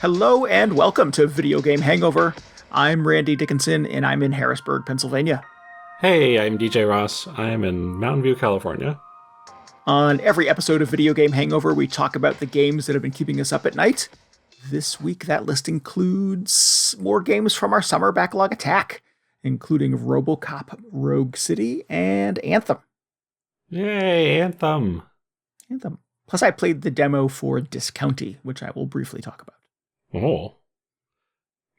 Hello and welcome to Video Game Hangover. I'm Randy Dickinson and I'm in Harrisburg, Pennsylvania. Hey, I'm DJ Ross. I'm in Mountain View, California. On every episode of Video Game Hangover, we talk about the games that have been keeping us up at night. This week, that list includes more games from our summer Backlog Attack, including Robocop, Rogue City, and Anthem. Yay, Anthem. Plus, I played the demo for Discounty, which I will briefly talk about. Oh.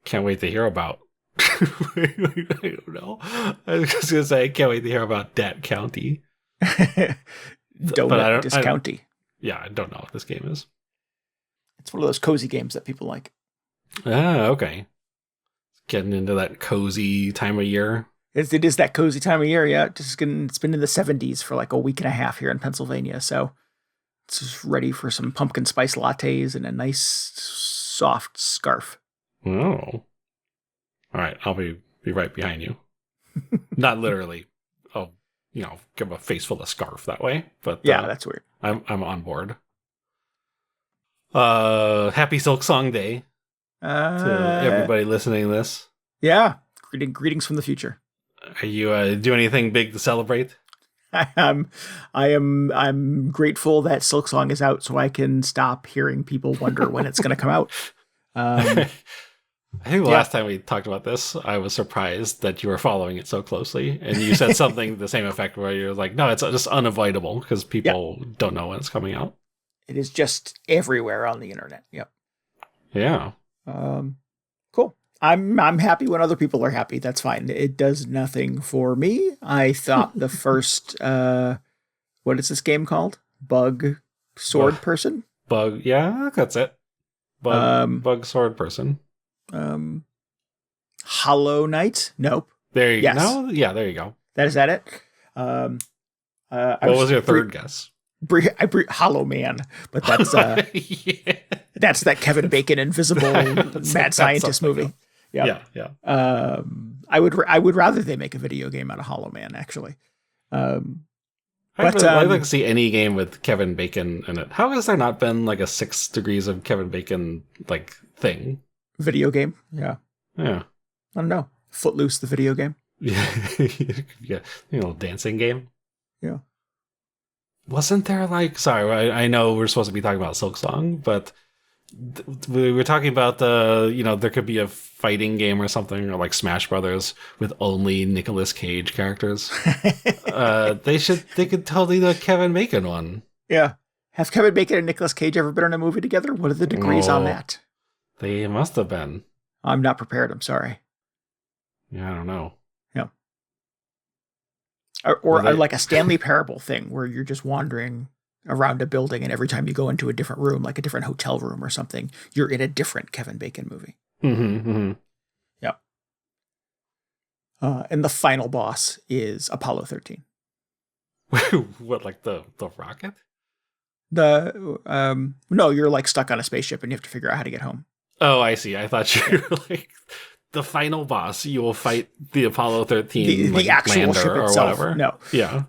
Can't wait to hear about. I don't know. I was just going to say, I can't wait to hear about Dat County. Discounty. I don't know what this game is. It's one of those cozy games that people like. Ah, okay. Getting into that cozy time of year. It is that cozy time of year, yeah. It's been in the 70s for like a week and a half here in Pennsylvania, so it's just ready for some pumpkin spice lattes and a nice soft scarf. Oh. All right, I'll be right behind you. Not literally. Oh, give a face full of scarf that way, but yeah, that's weird. I'm on board. Happy Silksong Day to everybody listening to this. Yeah, greetings from the future. Are you doing anything big to celebrate? I'm grateful that Silksong is out, so I can stop hearing people wonder when it's going to come out. I think the last time we talked about this, I was surprised that you were following it so closely, and you said something to the same effect where you're like, "No, it's just unavoidable because people don't know when it's coming out." It is just everywhere on the internet. Yep. Yeah. Cool. I'm happy when other people are happy. That's fine. It does nothing for me. I thought the first, what is this game called? Bug Sword Person? Bug, yeah, that's it. Bug Sword Person. Hollow Knight? Nope. There you go. Yeah, there you go. Is that it? What was your third guess? Hollow Man, but that's that's that Kevin Bacon invisible mad scientist movie. Yeah. I would rather they make a video game out of Hollow Man, actually. I'd like to see any game with Kevin Bacon in it. How has there not been like a 6 Degrees of Kevin Bacon like thing? Video game? Yeah. I don't know. Footloose, the video game. Yeah, dancing game. Yeah. Wasn't there like? Sorry, I know we're supposed to be talking about Silksong, but we were talking about there could be a fighting game or something, or like Smash Brothers with only Nicolas Cage characters. They could totally do a Kevin Bacon one. Yeah. Have Kevin Bacon and Nicolas Cage ever been in a movie together? What are the degrees on that? They must have been. I'm not prepared. I'm sorry. Yeah, I don't know. Yeah. Or like a Stanley Parable thing where you're just wandering around a building and every time you go into a different room, like a different hotel room or something, you're in a different Kevin Bacon movie. Mm-hmm. Yeah. And the final boss is Apollo 13. What, like the rocket? No, you're like stuck on a spaceship and you have to figure out how to get home. Oh, I see. I thought you were like the final boss. You will fight the Apollo 13 the actual ship or itself. whatever. No. Yeah.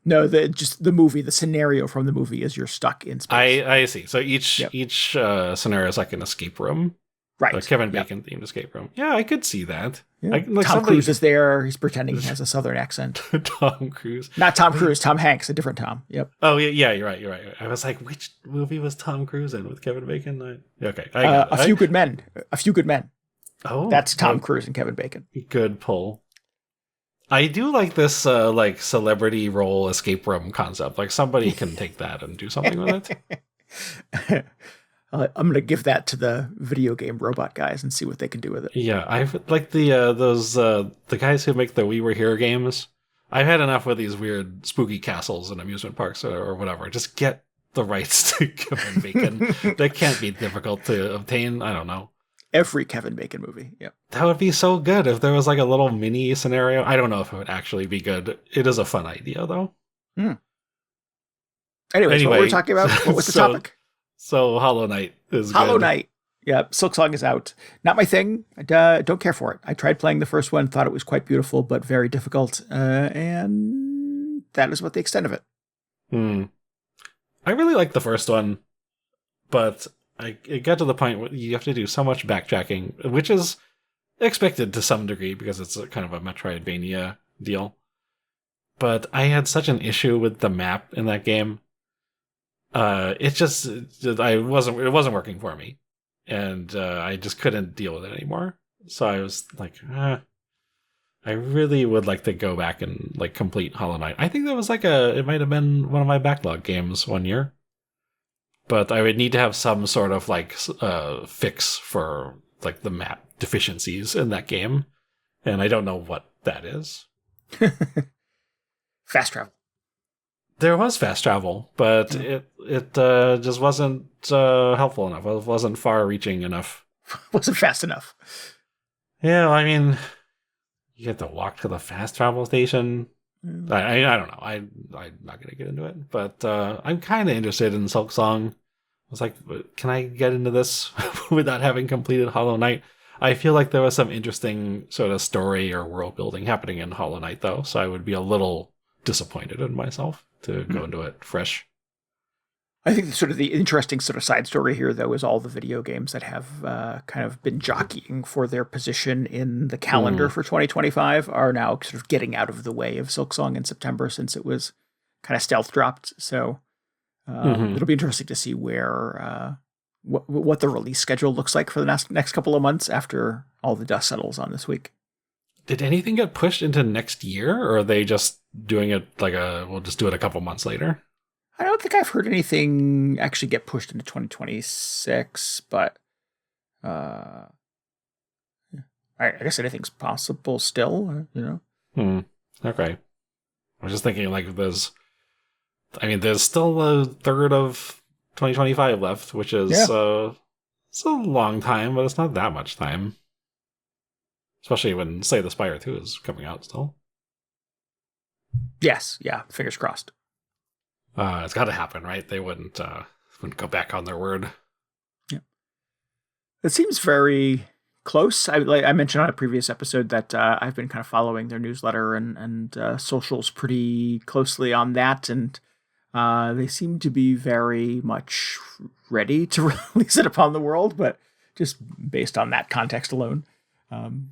No, the movie, the scenario from the movie is you're stuck in space. I see. So each scenario is like an escape room. Right. A Kevin Bacon themed escape room. Yeah, I could see that. Yeah. Tom Cruise is there. He's pretending he has a southern accent. Tom Cruise. Not Tom Cruise, Tom Hanks, a different Tom. Yep. Oh, yeah, you're right. I was like, which movie was Tom Cruise in with Kevin Bacon? Okay. I got it. A Few Good Men. Oh. That's Tom Cruise and Kevin Bacon. Good pull. I do like this like celebrity role escape room concept. Like somebody can take that and do something with it. I'm going to give that to the video game robot guys and see what they can do with it. Yeah, I've like the guys who make the We Were Here games. I've had enough with these weird spooky castles and amusement parks or whatever. Just get the rights to Kevin Bacon. That can't be difficult to obtain. I don't know. Every Kevin Bacon movie. Yeah. That would be so good if there was like a little mini scenario. I don't know if it would actually be good. It is a fun idea, though. Anyways, what were we talking about? What was the topic? So Hollow Knight is Hollow good. Knight. Yeah, Silksong is out. Not my thing. I don't care for it. I tried playing the first one, thought it was quite beautiful, but very difficult. And that is what the extent of it. I really liked the first one, but it got to the point where you have to do so much backtracking, which is expected to some degree because it's a kind of a Metroidvania deal. But I had such an issue with the map in that game. It wasn't working for me, and I just couldn't deal with it anymore. So I was like, I really would like to go back and like complete Hollow Knight. I think that was it might have been one of my backlog games one year. But I would need to have some sort of like fix for like the map deficiencies in that game, and I don't know what that is. Fast travel. There was fast travel, but it just wasn't helpful enough. It wasn't far-reaching enough. Wasn't fast enough. Yeah, I mean, you have to walk to the fast travel station. I don't know. I'm not going to get into it, but I'm kind of interested in Silksong. I was like, can I get into this without having completed Hollow Knight? I feel like there was some interesting sort of story or world building happening in Hollow Knight, though, so I would be a little disappointed in myself to go into it fresh. I think sort of the interesting sort of side story here, though, is all the video games that have kind of been jockeying for their position in the calendar for 2025 are now sort of getting out of the way of Silksong in September since it was kind of stealth dropped. So it'll be interesting to see where what the release schedule looks like for the next couple of months after all the dust settles on this week. Did anything get pushed into next year, or are they just doing it we'll just do it a couple months later? I don't think I've heard anything actually get pushed into 2026, but I guess anything's possible still, you know? Okay. I was just thinking, like, there's still a third of 2025 left, which is, it's a long time, but it's not that much time. Especially when, say, the Spire 2 is coming out still. Yes, yeah, fingers crossed. It's got to happen, right? They wouldn't go back on their word. Yeah, it seems very close. I mentioned on a previous episode that I've been kind of following their newsletter and socials pretty closely on that, and they seem to be very much ready to release it upon the world, but just based on that context alone.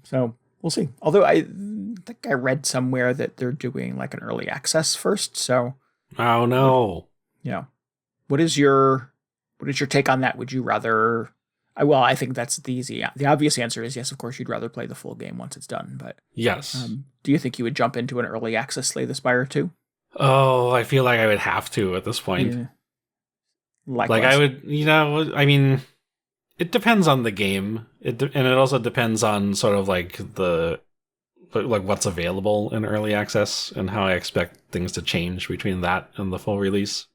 So we'll see. Although I think I read somewhere that they're doing like an early access first. So, oh no, what is your take on that? Would you rather? Well, I think that's the obvious answer is yes. Of course, you'd rather play the full game once it's done. But yes, do you think you would jump into an early access Slay the Spire 2? Oh, I feel like I would have to at this point. Yeah. Like I would, I mean. It depends on the game, and it also depends on sort of like what's available in early access and how I expect things to change between that and the full release.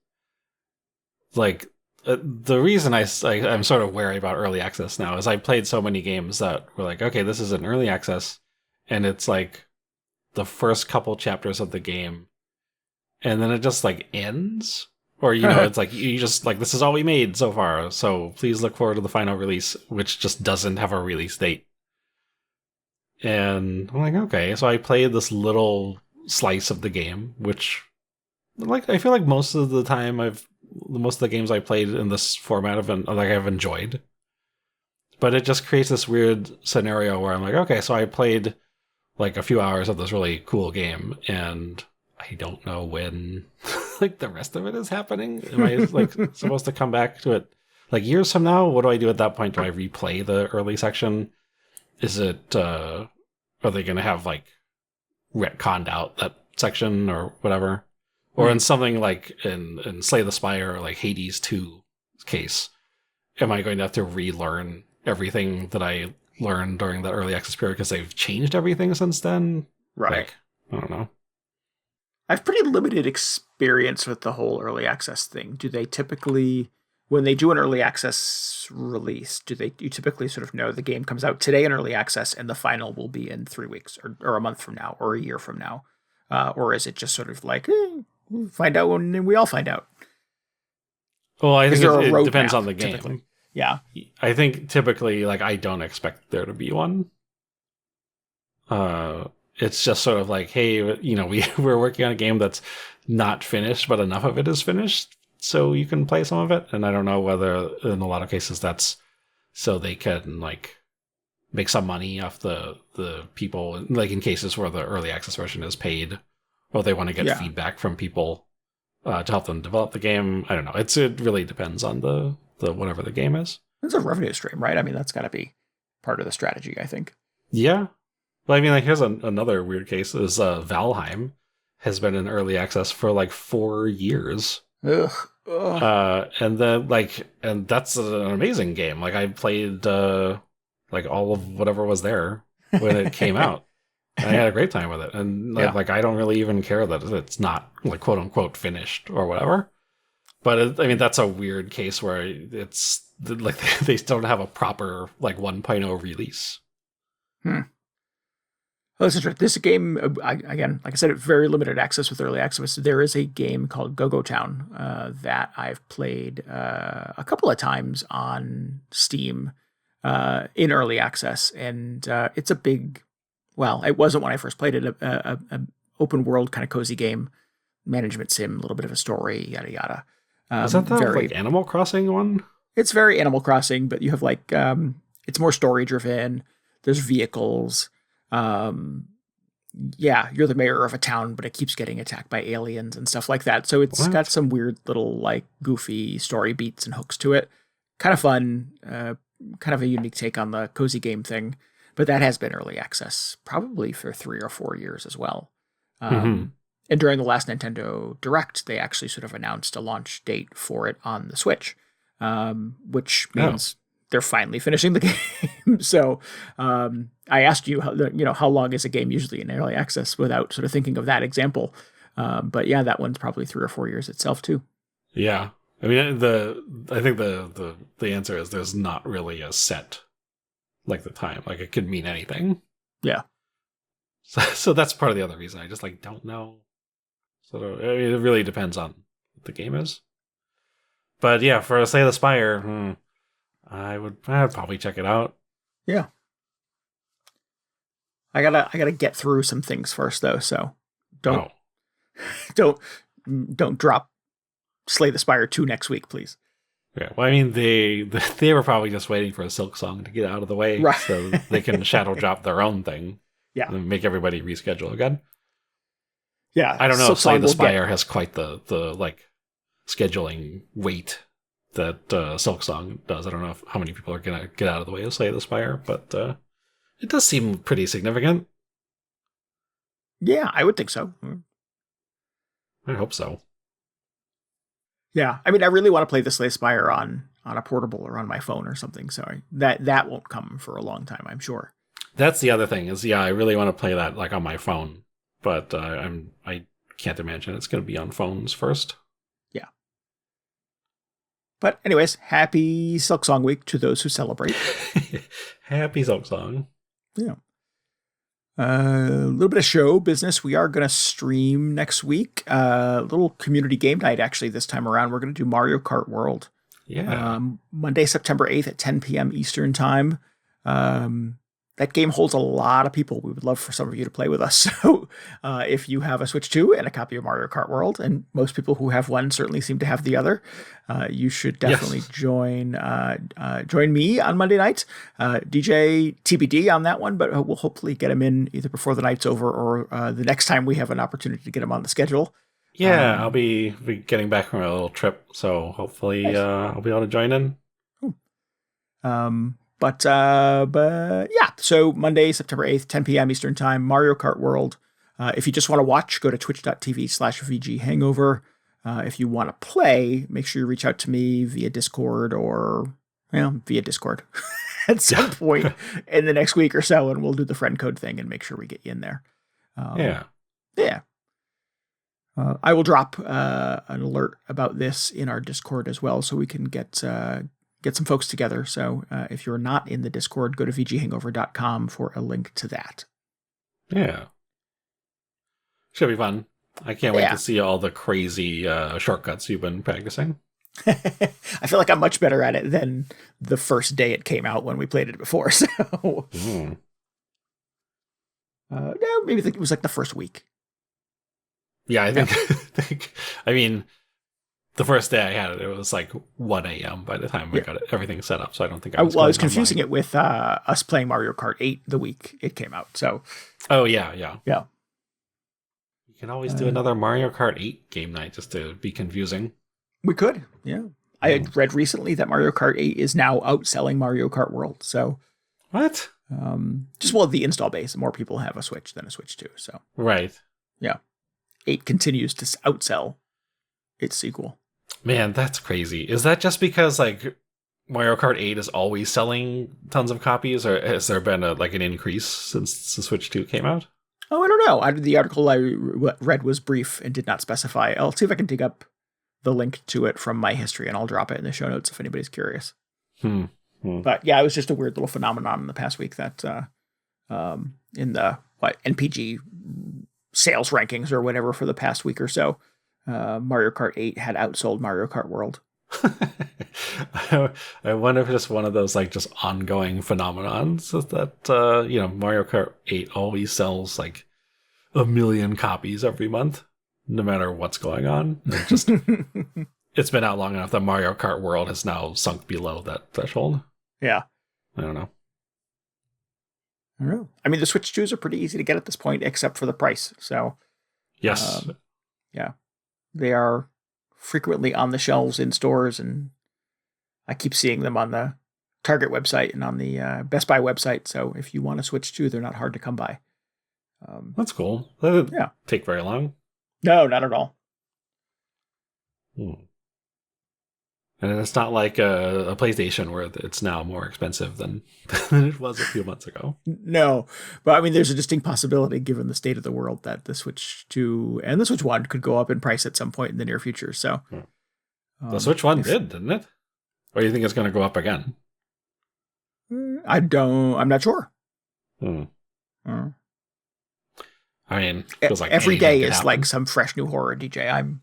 Like the reason I'm sort of wary about early access now is I played so many games that were like, okay, this is an early access, and it's like the first couple chapters of the game, and then it just like ends. Or, it's like, you just, like, this is all we made so far, so please look forward to the final release, which just doesn't have a release date. And I'm like, okay, so I played this little slice of the game, which, like, I feel like most of the games I played in this format I've enjoyed. But it just creates this weird scenario where I'm like, okay, so I played, like, a few hours of this really cool game, and I don't know when like the rest of it is happening. Am I like supposed to come back to it like years from now? What do I do at that point? Do I replay the early section? Is it are they going to have like retconned out that section or whatever? Or in something like in Slay the Spire or like Hades 2 case, am I going to have to relearn everything that I learned during the early access period because they've changed everything since then? Right. Like, I don't know. I've pretty limited experience with the whole early access thing. Do they typically, when they do an early access release, you typically sort of know the game comes out today in early access and the final will be in 3 weeks or a month from now or a year from now? Or is it just sort of like, we'll find out when we all find out? Well, I think it depends roadmap, on the game. Typically? Yeah. I think typically, like, I don't expect there to be one. It's just sort of like, hey, we're working on a game that's not finished, but enough of it is finished, so you can play some of it. And I don't know whether, in a lot of cases, that's so they can, like, make some money off the people, like in cases where the early access version is paid, or they want to get feedback from people to help them develop the game. I don't know. It really depends on the whatever the game is. It's a revenue stream, right? I mean, that's got to be part of the strategy, I think. Yeah. Well, I mean, like, here's another weird case is Valheim has been in early access for like 4 years. Ugh. And then and that's an amazing game. Like, I played like all of whatever was there when it came out. And I had a great time with it. And like I don't really even care that it's not, like, quote unquote finished or whatever. But I mean, that's a weird case where it's like they don't have a proper like 1.0 release. Oh, that's interesting. This game, again, like I said, very limited access with early access. There is a game called Go-Go Town that I've played a couple of times on Steam in early access. And it's a big, well, it wasn't when I first played it, a open world kind of cozy game, management sim, a little bit of a story, yada, yada. Is that the like Animal Crossing one? It's very Animal Crossing, but you have like, it's more story driven. There's vehicles. You're the mayor of a town, but it keeps getting attacked by aliens and stuff like that. So it's got some weird little like goofy story beats and hooks to it. Kind of fun, kind of a unique take on the cozy game thing. But that has been early access probably for 3 or 4 years as well. And during the last Nintendo Direct, they actually sort of announced a launch date for it on the Switch, which means they're finally finishing the game. So I asked you, how long is a game usually in early access without sort of thinking of that example. But yeah, that one's probably 3 or 4 years itself too. Yeah. I mean, I think the answer is there's not really a set, like, the time. Like, it could mean anything. Yeah. So that's part of the other reason. I just, like, don't know. So I mean, it really depends on what the game is. But yeah, for Slay the Spire, I'd probably check it out. Yeah. I gotta get through some things first though, so don't drop Slay the Spire 2 next week, please. Yeah, well, I mean, they were probably just waiting for a Silksong to get out of the way, right, so they can shadow drop their own thing. Yeah, and make everybody reschedule again. Yeah, I don't know if Slay the Spire has quite the like scheduling weight that Silksong does. I don't know how many people are gonna get out of the way of Slay the Spire, but it does seem pretty significant. Yeah, I would think so. I hope so. Yeah, I mean, I really want to play the Slay Spire on a portable or on my phone or something. So that won't come for a long time, I'm sure. That's the other thing is, I really want to play that like on my phone, but I can't imagine it's going to be on phones first. Yeah. But anyways, happy Silksong week to those who celebrate. Happy Silksong. Yeah. A little bit of show business. We are going to stream next week. A little community game night, actually, this time around. We're going to do Mario Kart World. Yeah. Monday, September 8th at 10 p.m. Eastern Time. That game holds a lot of people. We would love for some of you to play with us. So if you have a Switch 2 and a copy of Mario Kart World, and most people who have one certainly seem to have the other, you should definitely join me on Monday night. DJ TBD on that one, but we'll hopefully get him in either before the night's over or the next time we have an opportunity to get him on the schedule. Yeah, I'll be getting back from a little trip, so hopefully nice. I'll be able to join in. Cool. But yeah, so Monday, September 8th, 10 p.m. Eastern Time, Mario Kart World. If you just want to watch, go to twitch.tv/VGHangover. If you want to play, make sure you reach out to me via Discord or, via Discord at some point in the next week or so, and we'll do the friend code thing and make sure we get you in there. Yeah. I will drop an alert about this in our Discord as well, so we can get some folks together. So if you're not in the Discord, go to VGHangover.com for a link to that. Yeah. Should be fun. I can't wait to see all the crazy shortcuts you've been practicing. I feel like I'm much better at it than the first day it came out when we played it before. So, no, maybe it was like the first week. Yeah, I think. I mean, the first day I had it, it was like 1 a.m. by the time I got everything set up. So I don't think I was. Well, I was confusing it with us playing Mario Kart 8 the week it came out. So. Oh yeah. You can always do another Mario Kart 8 game night just to be confusing. We could, yeah. I had read recently that Mario Kart 8 is now outselling Mario Kart World. So what? Just the install base. More people have a Switch than a Switch 2. So right, yeah. 8 continues to outsell its sequel. Man, that's crazy. Is that just because like Mario Kart 8 is always selling tons of copies, or has there been an increase since the Switch 2 came out? Oh, I don't know. The article I read was brief and did not specify. I'll see if I can dig up the link to it from my history, and I'll drop it in the show notes if anybody's curious. But yeah, it was just a weird little phenomenon in the past week that in the NPG sales rankings or whatever for the past week or so, Mario Kart 8 had outsold Mario Kart World. I wonder if it's just one of those just ongoing phenomenons that Mario Kart 8 always sells like 1 million copies every month, no matter what's going on. It's been out long enough that Mario Kart World has now sunk below that threshold. Yeah. I don't know. I mean, the Switch 2s are pretty easy to get at this point, except for the price. So, yes. Yeah. They are frequently on the shelves in stores, and I keep seeing them on the Target website and on the Best Buy website. So if you want to Switch 2, they're not hard to come by. That's cool. That didn't take very long. No, not at all. And it's not like a PlayStation where it's now more expensive than it was a few months ago. No, but I mean, there's a distinct possibility, given the state of the world, that the Switch 2 and the Switch 1 could go up in price at some point in the near future. So, the Switch 1 did, didn't it? Or do you think it's going to go up again? I'm not sure. I mean, it feels like every day is like some fresh new horror, DJ.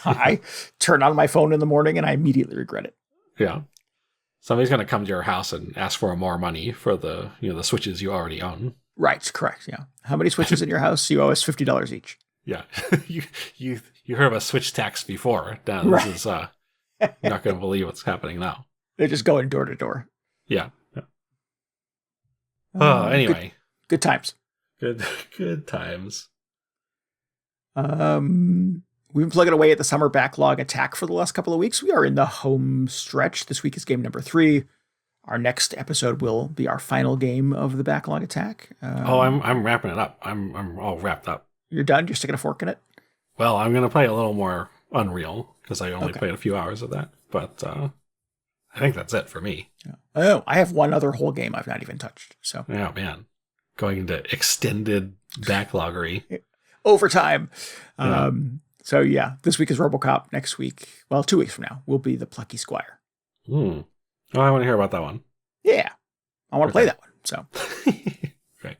I turn on my phone in the morning and I immediately regret it. Yeah. Somebody's going to come to your house and ask for more money for the Switches you already own. Right, correct. Yeah. How many Switches in your house? You owe us $50 each. Yeah. you heard of a Switch tax before. Now, this is you're not going to believe what's happening now. They're just going door to door. Yeah. Anyway. Good times. Good times. We've been plugging away at the summer backlog attack for the last couple of weeks. We are in the home stretch. This week is game number 3. Our next episode will be our final game of the backlog attack. I'm wrapping it up. I'm all wrapped up. You're done? You're sticking a fork in it? Well, I'm going to play a little more Unreal because I only played a few hours of that. But I think that's it for me. Yeah. Oh, I have one other whole game I've not even touched. So. Oh, man. Going into extended backloggery. Overtime. Yeah. So yeah, this week is Robocop. Next week, 2 weeks from now, will be the Plucky Squire. Oh, I want to hear about that one. Yeah, I want to play that one. So, right.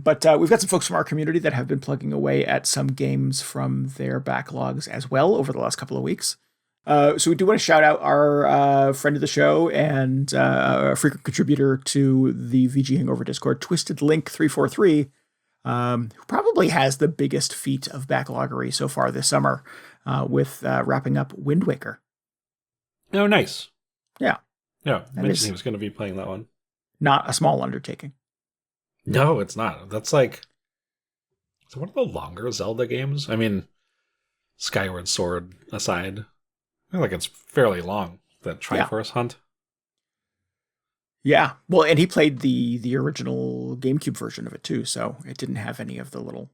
But we've got some folks from our community that have been plugging away at some games from their backlogs as well over the last couple of weeks. So we do want to shout out our friend of the show and a frequent contributor to the VG Hangover Discord, Twisted Link 343. Who probably has the biggest feat of backloggery so far this summer with wrapping up Wind Waker. Oh, nice. Yeah. Yeah, I mentioned he was going to be playing that one. Not a small undertaking. No, it's not. That's it's one of the longer Zelda games. I mean, Skyward Sword aside, I feel like it's fairly long, that Triforce Hunt. Yeah, well, and he played the original GameCube version of it too, so it didn't have any of the little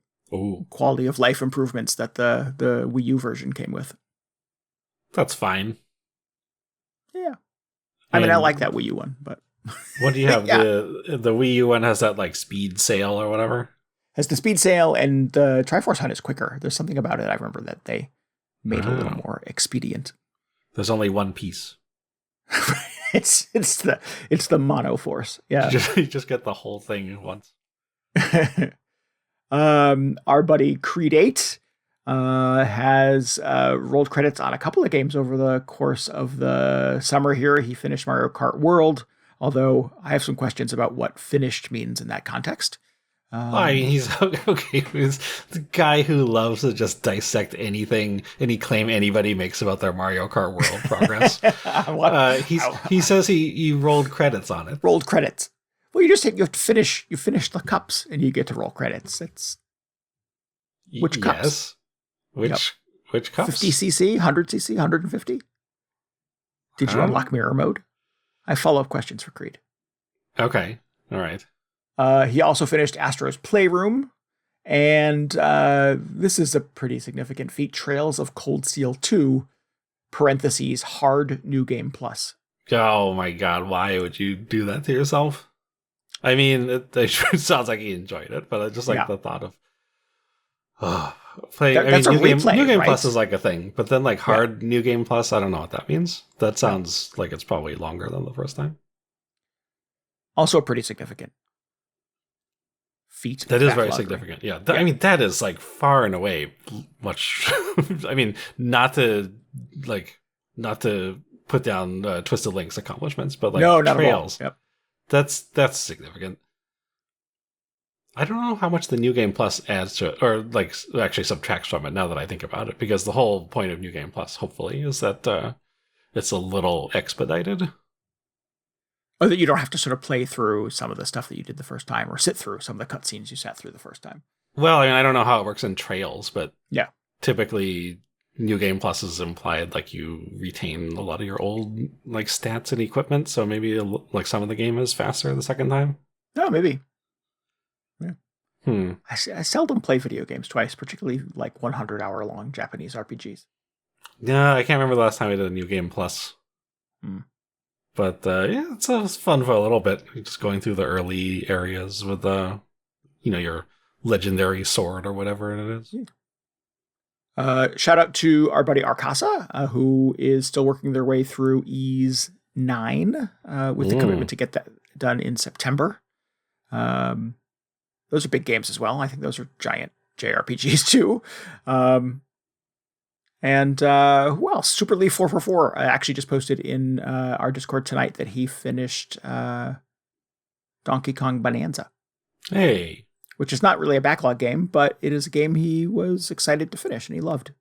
quality of life improvements that the Wii U version came with. That's fine. Yeah, I mean, I like that Wii U one, but what do you have? The Wii U one has that speed sail or whatever. has the speed sail, and the Triforce Hunt is quicker. There's something about it I remember that they made a little more expedient. There's only one piece. it's the mono force. Yeah. You just get the whole thing at once. Our buddy Creed 8 has rolled credits on a couple of games over the course of the summer here. He finished Mario Kart World, although I have some questions about what finished means in that context. I mean, he's okay. He's the guy who loves to just dissect anything, any claim anybody makes about their Mario Kart World progress. He says he rolled credits on it. Rolled credits. Well, you have to finish. You finish the cups, and you get to roll credits. It's which cups? Yes. Which cups? 50cc, 100cc, 150. Did you unlock mirror mode? I have follow-up questions for Creed. Okay. All right. He also finished Astro's Playroom, and this is a pretty significant feat. Trails of Cold Steel 2, parentheses, hard new game plus. Oh my god, why would you do that to yourself? I mean, it sounds like he enjoyed it, but I just like the thought of new game plus is like a thing, but then like hard new game plus, I don't know what that means. That sounds like it's probably longer than the first time. Also a pretty significant feat. That is very significant. Yeah. I mean, that is like far and away much. I mean, not to put down Twisted Link's accomplishments, but like not Trails. Yep. That's significant. I don't know how much the New Game Plus adds to it, or like actually subtracts from it now that I think about it, because the whole point of New Game Plus, hopefully, is that it's a little expedited. Or that you don't have to sort of play through some of the stuff that you did the first time, or sit through some of the cutscenes you sat through the first time. Well, I mean, I don't know how it works in Trails, but yeah, typically New Game Plus is implied like you retain a lot of your old like stats and equipment, so maybe like some of the game is faster the second time. Oh, maybe. Yeah. I seldom play video games twice, particularly like 100-hour-long Japanese RPGs. Yeah, I can't remember the last time I did a New Game Plus. But it's fun for a little bit. Just going through the early areas with your legendary sword or whatever it is. Shout out to our buddy Arcasa, who is still working their way through Ys 9 with the commitment to get that done in September. Those are big games as well. I think those are giant JRPGs too. And who else? Super Leaf 444 actually just posted in our Discord tonight that he finished Donkey Kong Bonanza. Hey. Which is not really a backlog game, but it is a game he was excited to finish and he loved.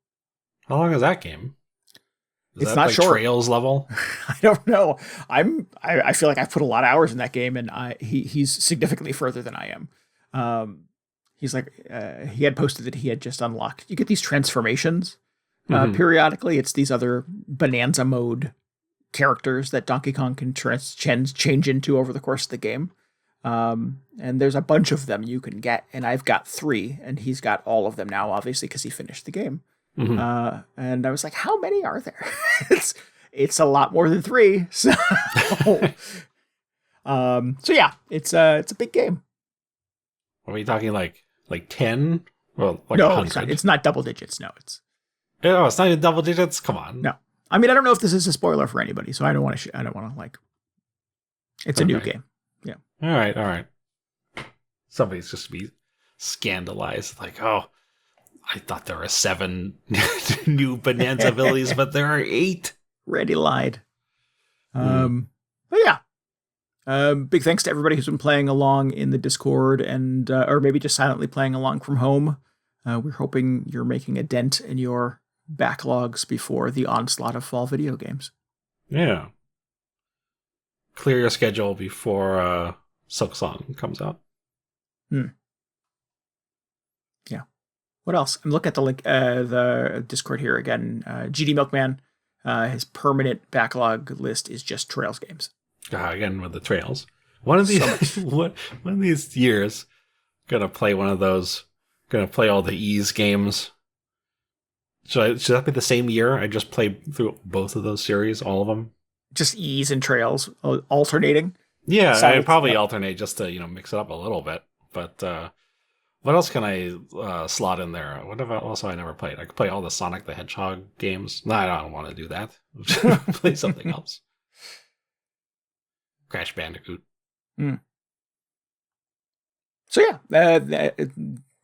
How long is that game? Is it's that not like short. Trails level? I don't know. I feel like I've put a lot of hours in that game, and he's significantly further than I am. He's like he had posted that he had just unlocked. You get these transformations periodically. It's these other Bonanza mode characters that Donkey Kong can change into over the course of the game. And there's a bunch of them you can get, and I've got 3, and he's got all of them now, obviously, because he finished the game. And I was like, how many are there? it's a lot more than 3. So, yeah, it's a big game. Are we talking like 10? Well, like no, 100? It's not double digits. No, it's not even double digits. Come on. No, I mean, I don't know if this is a spoiler for anybody, so I don't want to like. It's a new game. Yeah. All right. Somebody's just be scandalized, like, oh, I thought there were 7 new Bonanza abilities, but there are 8. Randy lied. But yeah. Big thanks to everybody who's been playing along in the Discord and or maybe just silently playing along from home. We're hoping you're making a dent in your backlogs before the onslaught of fall video games. Yeah. Clear your schedule before Silksong comes out. Yeah. What else? I'm looking at the link, the Discord here again. GD Milkman, his permanent backlog list is just Trails games. Again with the Trails. One of these one of these years, gonna play one of those. Gonna play all the Ys games. Should that be the same year? I just play through both of those series, all of them. Just Ys and Trails alternating. Yeah, I'd probably alternate just to mix it up a little bit. But What else can I slot in there? What else have I never played? I could play all the Sonic the Hedgehog games. No, I don't want to do that. Play something else. Crash Bandicoot. Mm. So yeah,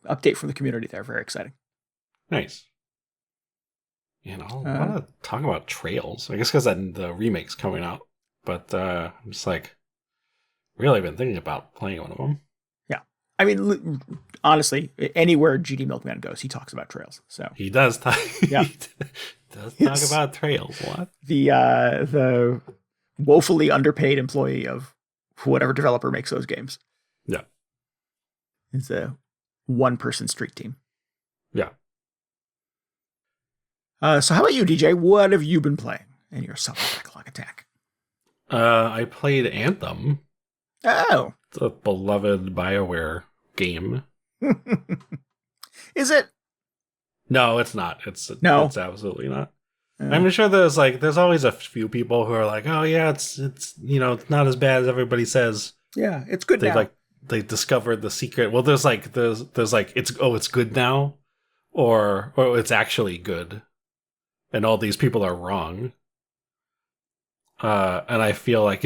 update from the community there. Very exciting. Nice. I want to talk about Trails. I guess because the remake's coming out. But I'm just like, really been thinking about playing one of them. Yeah. I mean, honestly, anywhere GD Milkman goes, he talks about Trails. So he does talk. Yeah. He does talk about Trails a lot. The woefully underpaid employee of whatever developer makes those games. Yeah. It's a one-person street team. Yeah. So how about you, DJ? What have you been playing in your summer Backlog Attack? I played Anthem. Oh. It's a beloved Bioware game. Is it? No, it's not. It's absolutely not. I'm sure there's always a few people who are like, oh yeah, it's it's not as bad as everybody says. Yeah, it's good now. They discovered the secret. Well, there's it's good now, or it's actually good, and all these people are wrong. And I feel like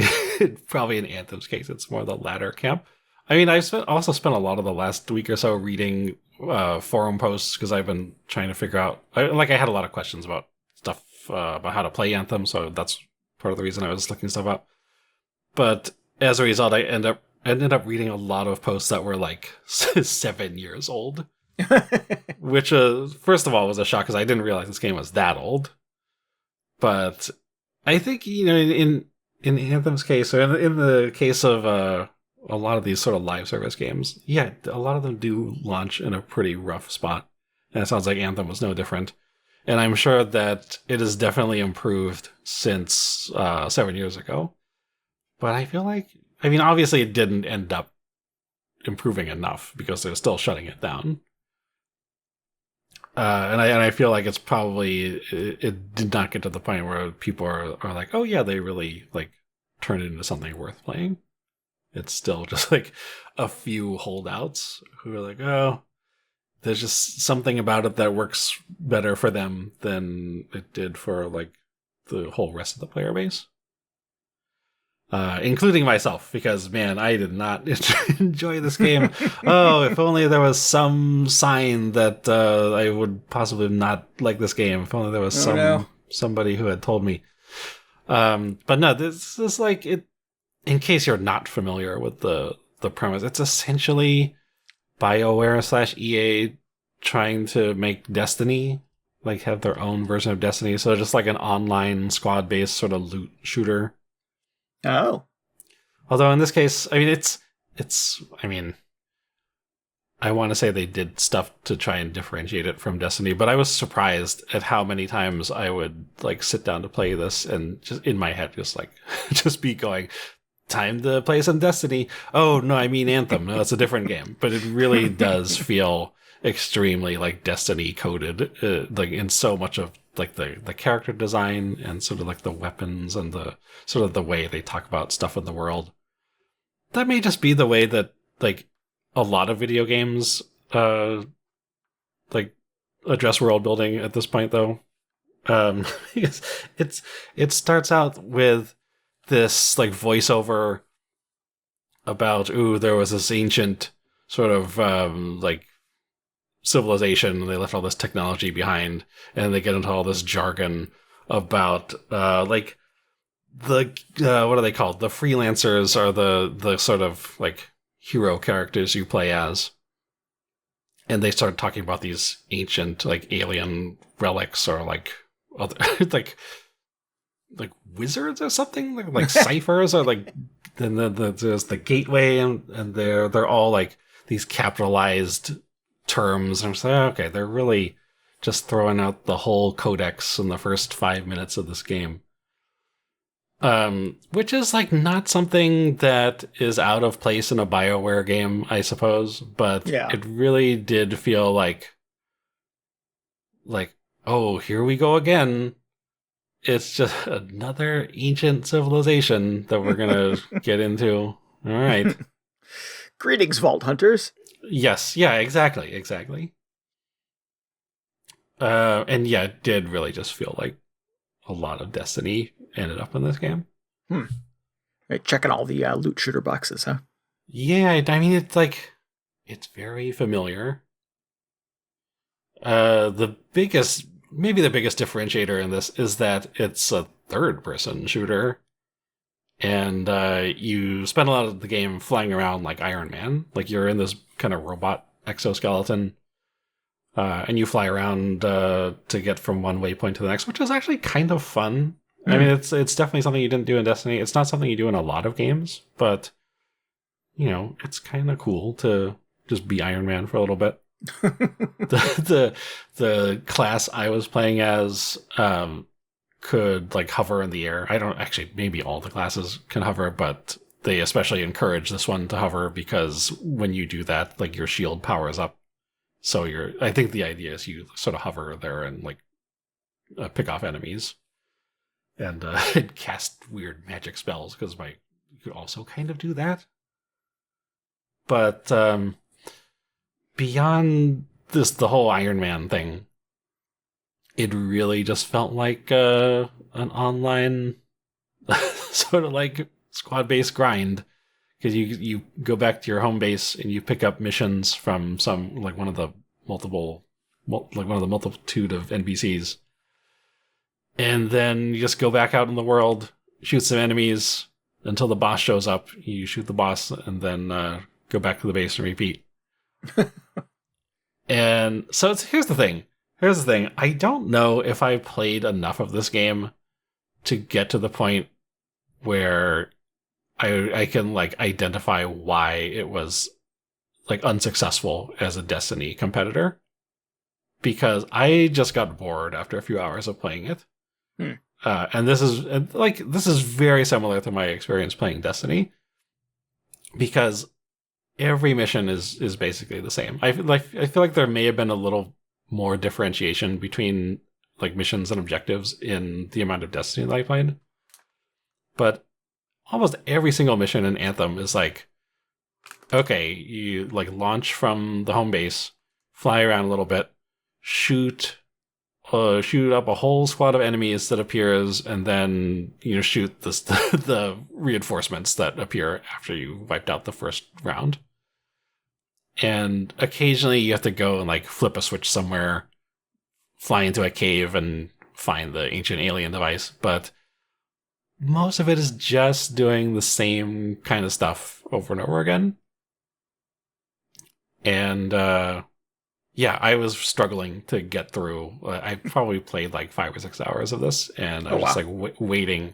probably in Anthem's case, it's more the latter camp. I mean, I've also spent a lot of the last week or so reading forum posts because I've been trying to figure out. I had a lot of questions about stuff about how to play Anthem, so that's part of the reason I was looking stuff up. But as a result, I ended up reading a lot of posts that were like 7 years old, which first of all was a shock because I didn't realize this game was that old. But I think in Anthem's case, or in the case of a lot of these sort of live service games, yeah, a lot of them do launch in a pretty rough spot, and it sounds like Anthem was no different. And I'm sure that it has definitely improved since 7 years ago. But I feel like, I mean, obviously it didn't end up improving enough because they're still shutting it down. And I feel like it's probably, it did not get to the point where people are like, oh yeah, they really like turned it into something worth playing. It's still just like a few holdouts who are like, oh, there's just something about it that works better for them than it did for like the whole rest of the player base. Including myself, because man, I did not enjoy this game. Oh, if only there was some sign that I would possibly not like this game. If only there was somebody who had told me. But no, this is like it. In case you're not familiar with the premise, it's essentially BioWare / EA trying to make Destiny, like have their own version of Destiny. So just like an online squad-based sort of loot shooter. Oh. Although in this case, I mean, I mean, I want to say they did stuff to try and differentiate it from Destiny, but I was surprised at how many times I would like sit down to play this and just in my head, just like, just be going, time to play some Destiny. Oh, no, I mean Anthem. No, it's a different game. But it really does feel extremely like Destiny coded, like in so much of like the character design and sort of like the weapons and the sort of the way they talk about stuff in the world. That may just be the way that like a lot of video games like address world building at this point though. Because it starts out with this like voiceover about there was this ancient sort of like civilization, they left all this technology behind, and they get into all this jargon about like the what are they called? The freelancers are the sort of like hero characters you play as. And they start talking about these ancient like alien relics or like other like wizards or something, like ciphers or like then there's the gateway and they're all like these capitalized terms. And I'm just like, okay, they're really just throwing out the whole codex in the first 5 minutes of this game. Which is like not something that is out of place in a BioWare game, I suppose, but It really did feel like, oh, here we go again. It's just another ancient civilization that we're gonna get into. All right. Greetings, Vault Hunters. Yes, yeah, exactly. And yeah, it did really just feel like a lot of Destiny ended up in this game. Right, checking all the loot shooter boxes, huh? Yeah, I mean, it's very familiar. Maybe the biggest differentiator in this is that it's a third-person shooter, and you spend a lot of the game flying around like Iron Man, like you're in this kind of robot exoskeleton, and you fly around to get from one waypoint to the next, which is actually kind of fun. I mean, it's definitely something you didn't do in Destiny. It's not something you do in a lot of games, but it's kind of cool to just be Iron Man for a little bit. The class I was playing as could like hover in the air. I don't actually, maybe all the classes can hover, but they especially encourage this one to hover because when you do that, like your shield powers up. So I think the idea is you sort of hover there and like pick off enemies and cast weird magic spells because you could also kind of do that. But beyond the whole Iron Man thing, it really just felt like an online sort of like squad-based grind because you go back to your home base and you pick up missions from one of the multitude of NPCs, and then you just go back out in the world, shoot some enemies until the boss shows up. You shoot the boss and then go back to the base and repeat. And so here's the thing. I don't know if I played enough of this game to get to the point where I can like identify why it was like unsuccessful as a Destiny competitor, because I just got bored after a few hours of playing it. And this is very similar to my experience playing Destiny, because every mission is basically the same. I feel like there may have been a little more differentiation between like missions and objectives in the amount of Destiny that I played, but almost every single mission in Anthem is like, okay, you like launch from the home base, fly around a little bit, shoot up a whole squad of enemies that appears, and then shoot the reinforcements that appear after you wiped out the first round. And occasionally you have to go and like flip a switch somewhere, fly into a cave and find the ancient alien device, but most of it is just doing the same kind of stuff over and over again. And yeah, I was struggling to get through. I probably played like 5 or 6 hours of this, and I was just like waiting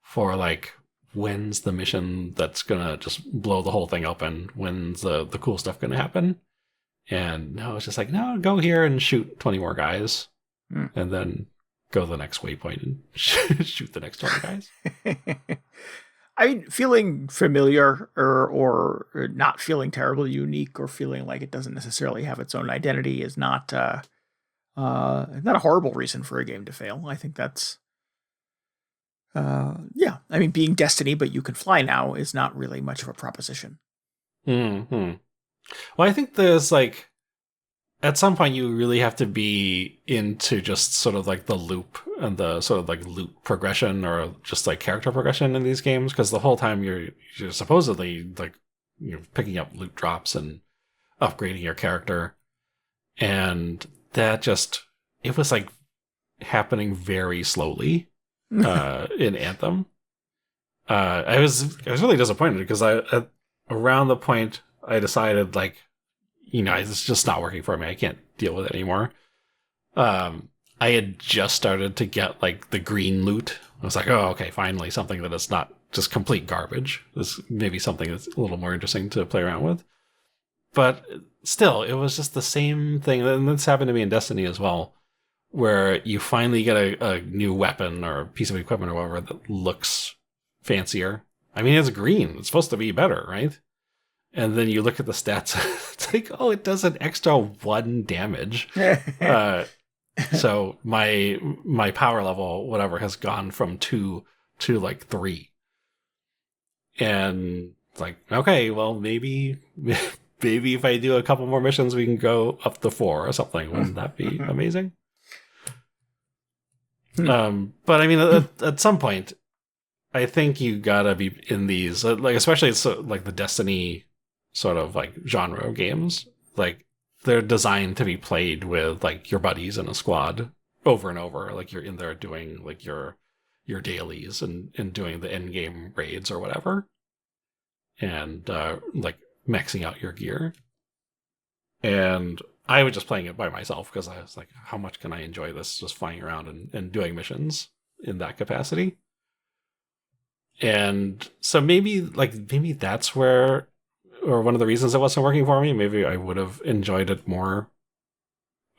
for like, when's the mission that's gonna just blow the whole thing open? When's the cool stuff gonna happen? And no, it's just like, no, go here and shoot 20 more guys, and then go to the next waypoint and shoot the next 20 guys. I mean, feeling familiar or not feeling terribly unique, or feeling like it doesn't necessarily have its own identity, is not a horrible reason for a game to fail. I think that's yeah. I mean, being Destiny, but you can fly now, is not really much of a proposition. Well, I think there's like, at some point you really have to be into just sort of like the loop and the sort of like loot progression, or just like character progression in these games, because the whole time you're supposedly like picking up loot drops and upgrading your character, and that it was like happening very slowly in Anthem. I was really disappointed because around the point I decided like, it's just not working for me. I can't deal with it anymore. I had just started to get like the green loot. I was like, oh, okay, finally something that is not just complete garbage. This maybe something that's a little more interesting to play around with. But still, it was just the same thing. And this happened to me in Destiny as well, where you finally get a new weapon or piece of equipment or whatever that looks fancier. I mean, it's green. It's supposed to be better, right? And then you look at the stats, it's like, oh, it does an extra 1 damage. So my power level, whatever, has gone from 2 to like 3. And it's like, okay, well, maybe maybe if I do a couple more missions, we can go up to 4 or something. Wouldn't that be amazing? But I mean, at some point, I think you gotta be in these, like, especially it's like the Destiny sort of like genre of games. Like, they're designed to be played with like your buddies in a squad over and over. Like, you're in there doing like your dailies and doing the end game raids or whatever, and like maxing out your gear. And I was just playing it by myself because I was like, how much can I enjoy this just flying around and doing missions in that capacity? And so maybe that's where, or one of the reasons it wasn't working for me. Maybe I would have enjoyed it more.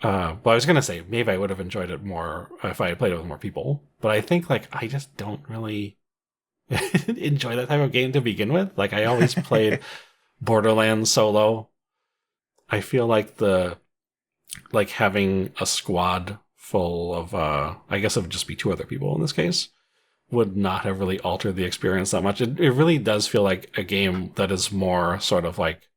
Well, I was going to say, maybe I would have enjoyed it more if I had played it with more people. But I think, like, I just don't really enjoy that type of game to begin with. Like, I always played Borderlands solo. I feel like having a squad full of, I guess it would just be 2 other people in this case, would not have really altered the experience that much. It really does feel like a game that is more sort of like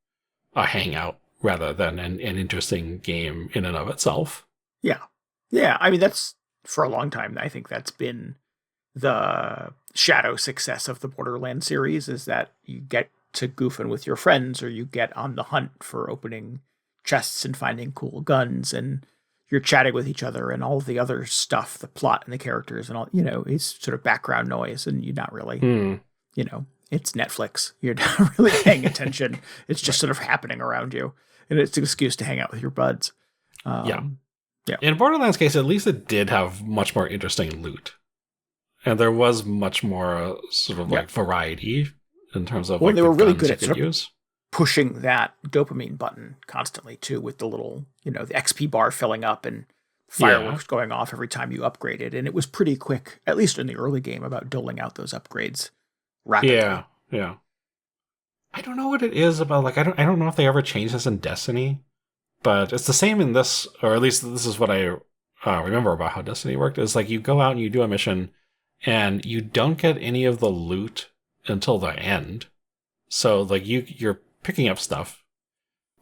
a hangout rather than an interesting game in and of itself. Yeah. Yeah. I mean, that's, for a long time, I think that's been the shadow success of the Borderlands series, is that you get to goofing with your friends, or you get on the hunt for opening chests and finding cool guns, and you're chatting with each other, and all the other stuff, the plot and the characters and all, is sort of background noise, and you're not really, it's Netflix. You're not really paying attention. It's just sort of happening around you, and it's an excuse to hang out with your buds. Yeah. In Borderlands' case, at least it did have much more interesting loot. And there was much more sort of like variety in terms of they were really good at sort of pushing that dopamine button constantly too, with the little, the XP bar filling up and fireworks going off every time you upgraded. And it was pretty quick, at least in the early game, about doling out those upgrades rapidly. Yeah. I don't know what it is about, like, I don't know if they ever changed this in Destiny, but it's the same in this, or at least this is what I remember about how Destiny worked, is like you go out and you do a mission and you don't get any of the loot until the end. So like you're picking up stuff,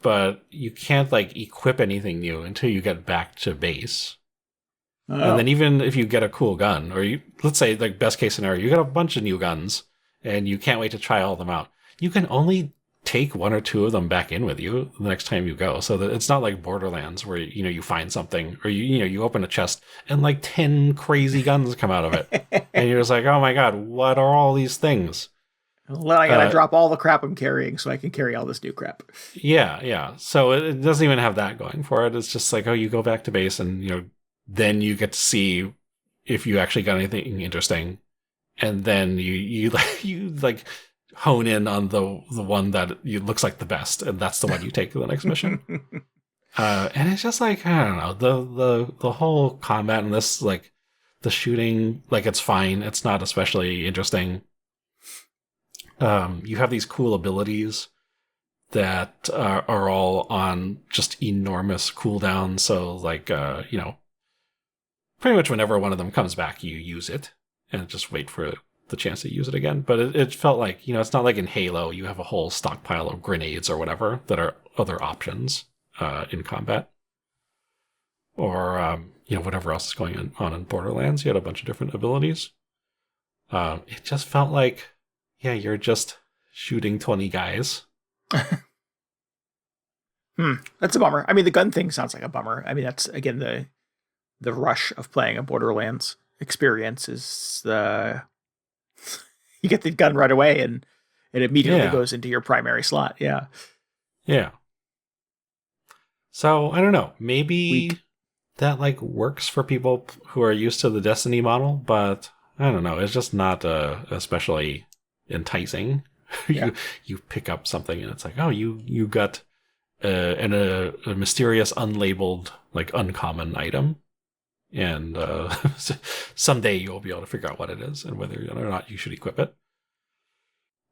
but you can't like equip anything new until you get back to base. Oh. And then even if you get a cool gun, or let's say like best case scenario, you get a bunch of new guns and you can't wait to try all of them out, you can only take 1 or 2 of them back in with you the next time you go. So that it's not like Borderlands where, you find something, or you open a chest and like 10 crazy guns come out of it. And you're just like, oh my God, what are all these things? Well, I gotta drop all the crap I'm carrying so I can carry all this new crap. Yeah. So it doesn't even have that going for it. It's just like, oh, you go back to base and, then you get to see if you actually got anything interesting. And then you hone in on the one that looks like the best, and that's the one you take to the next mission. And it's just like, I don't know, the whole combat in this, like the shooting, like it's fine. It's not especially interesting. You have these cool abilities that are all on just enormous cooldowns. So like, pretty much whenever one of them comes back, you use it and just wait for the chance to use it again. But it felt like, it's not like in Halo, you have a whole stockpile of grenades or whatever that are other options in combat. Or, whatever else is going on in Borderlands. You had a bunch of different abilities. It just felt like, you're just shooting 20 guys. That's a bummer. I mean, the gun thing sounds like a bummer. I mean, that's, again, the rush of playing a Borderlands experience is you get the gun right away and it immediately goes into your primary slot. Yeah. So I don't know, maybe that like works for people who are used to the Destiny model, but I don't know. It's just not especially enticing. You pick up something and it's like, oh, you got a mysterious unlabeled, like uncommon item. And someday you'll be able to figure out what it is and whether or not you should equip it.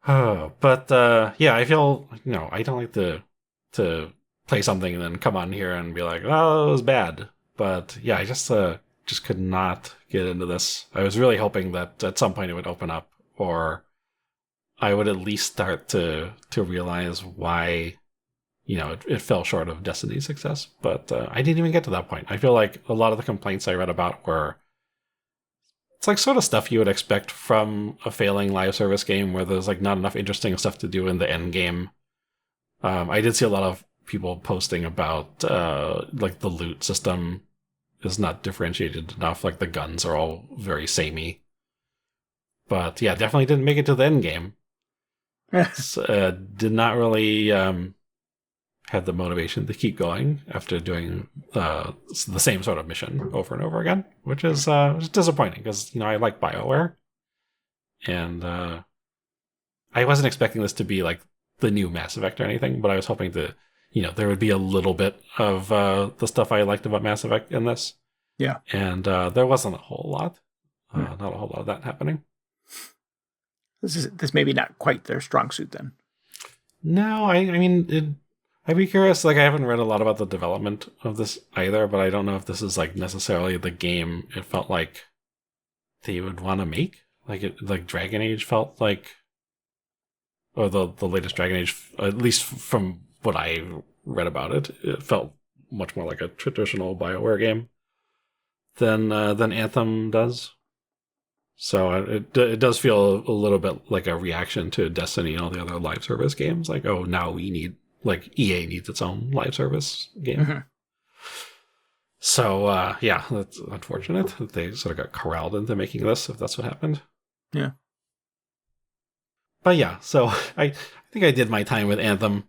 But I feel, I don't like to play something and then come on here and be like, oh, it was bad. But yeah, I just could not get into this. I was really hoping that at some point it would open up, or I would at least start to realize why it fell short of Destiny's success. But I didn't even get to that point. I feel like a lot of the complaints I read about were, it's like sort of stuff you would expect from a failing live service game where there's like not enough interesting stuff to do in the end game. I did see a lot of people posting about like the loot system is not differentiated enough. Like the guns are all very samey. But yeah, definitely didn't make it to the end game. Did not really have the motivation to keep going after doing the same sort of mission over and over again, which is disappointing because I like Bioware, and I wasn't expecting this to be like the new Mass Effect or anything, but I was hoping to there would be a little bit of the stuff I liked about Mass Effect in this. Yeah, and there wasn't a whole lot, not a whole lot of that happening. This maybe not quite their strong suit then. No, I mean, I'd be curious. Like, I haven't read a lot about the development of this either, but I don't know if this is like necessarily the game it felt like they would want to make. Like Dragon Age felt like, or the latest Dragon Age, at least from what I read about it, it felt much more like a traditional BioWare game than Anthem does. So it does feel a little bit like a reaction to Destiny and all the other live service games. Like, oh, now we need, like, EA needs its own live service game. Mm-hmm. So, yeah, that's unfortunate that they sort of got corralled into making this, if that's what happened. Yeah. But yeah, so I think I did my time with Anthem.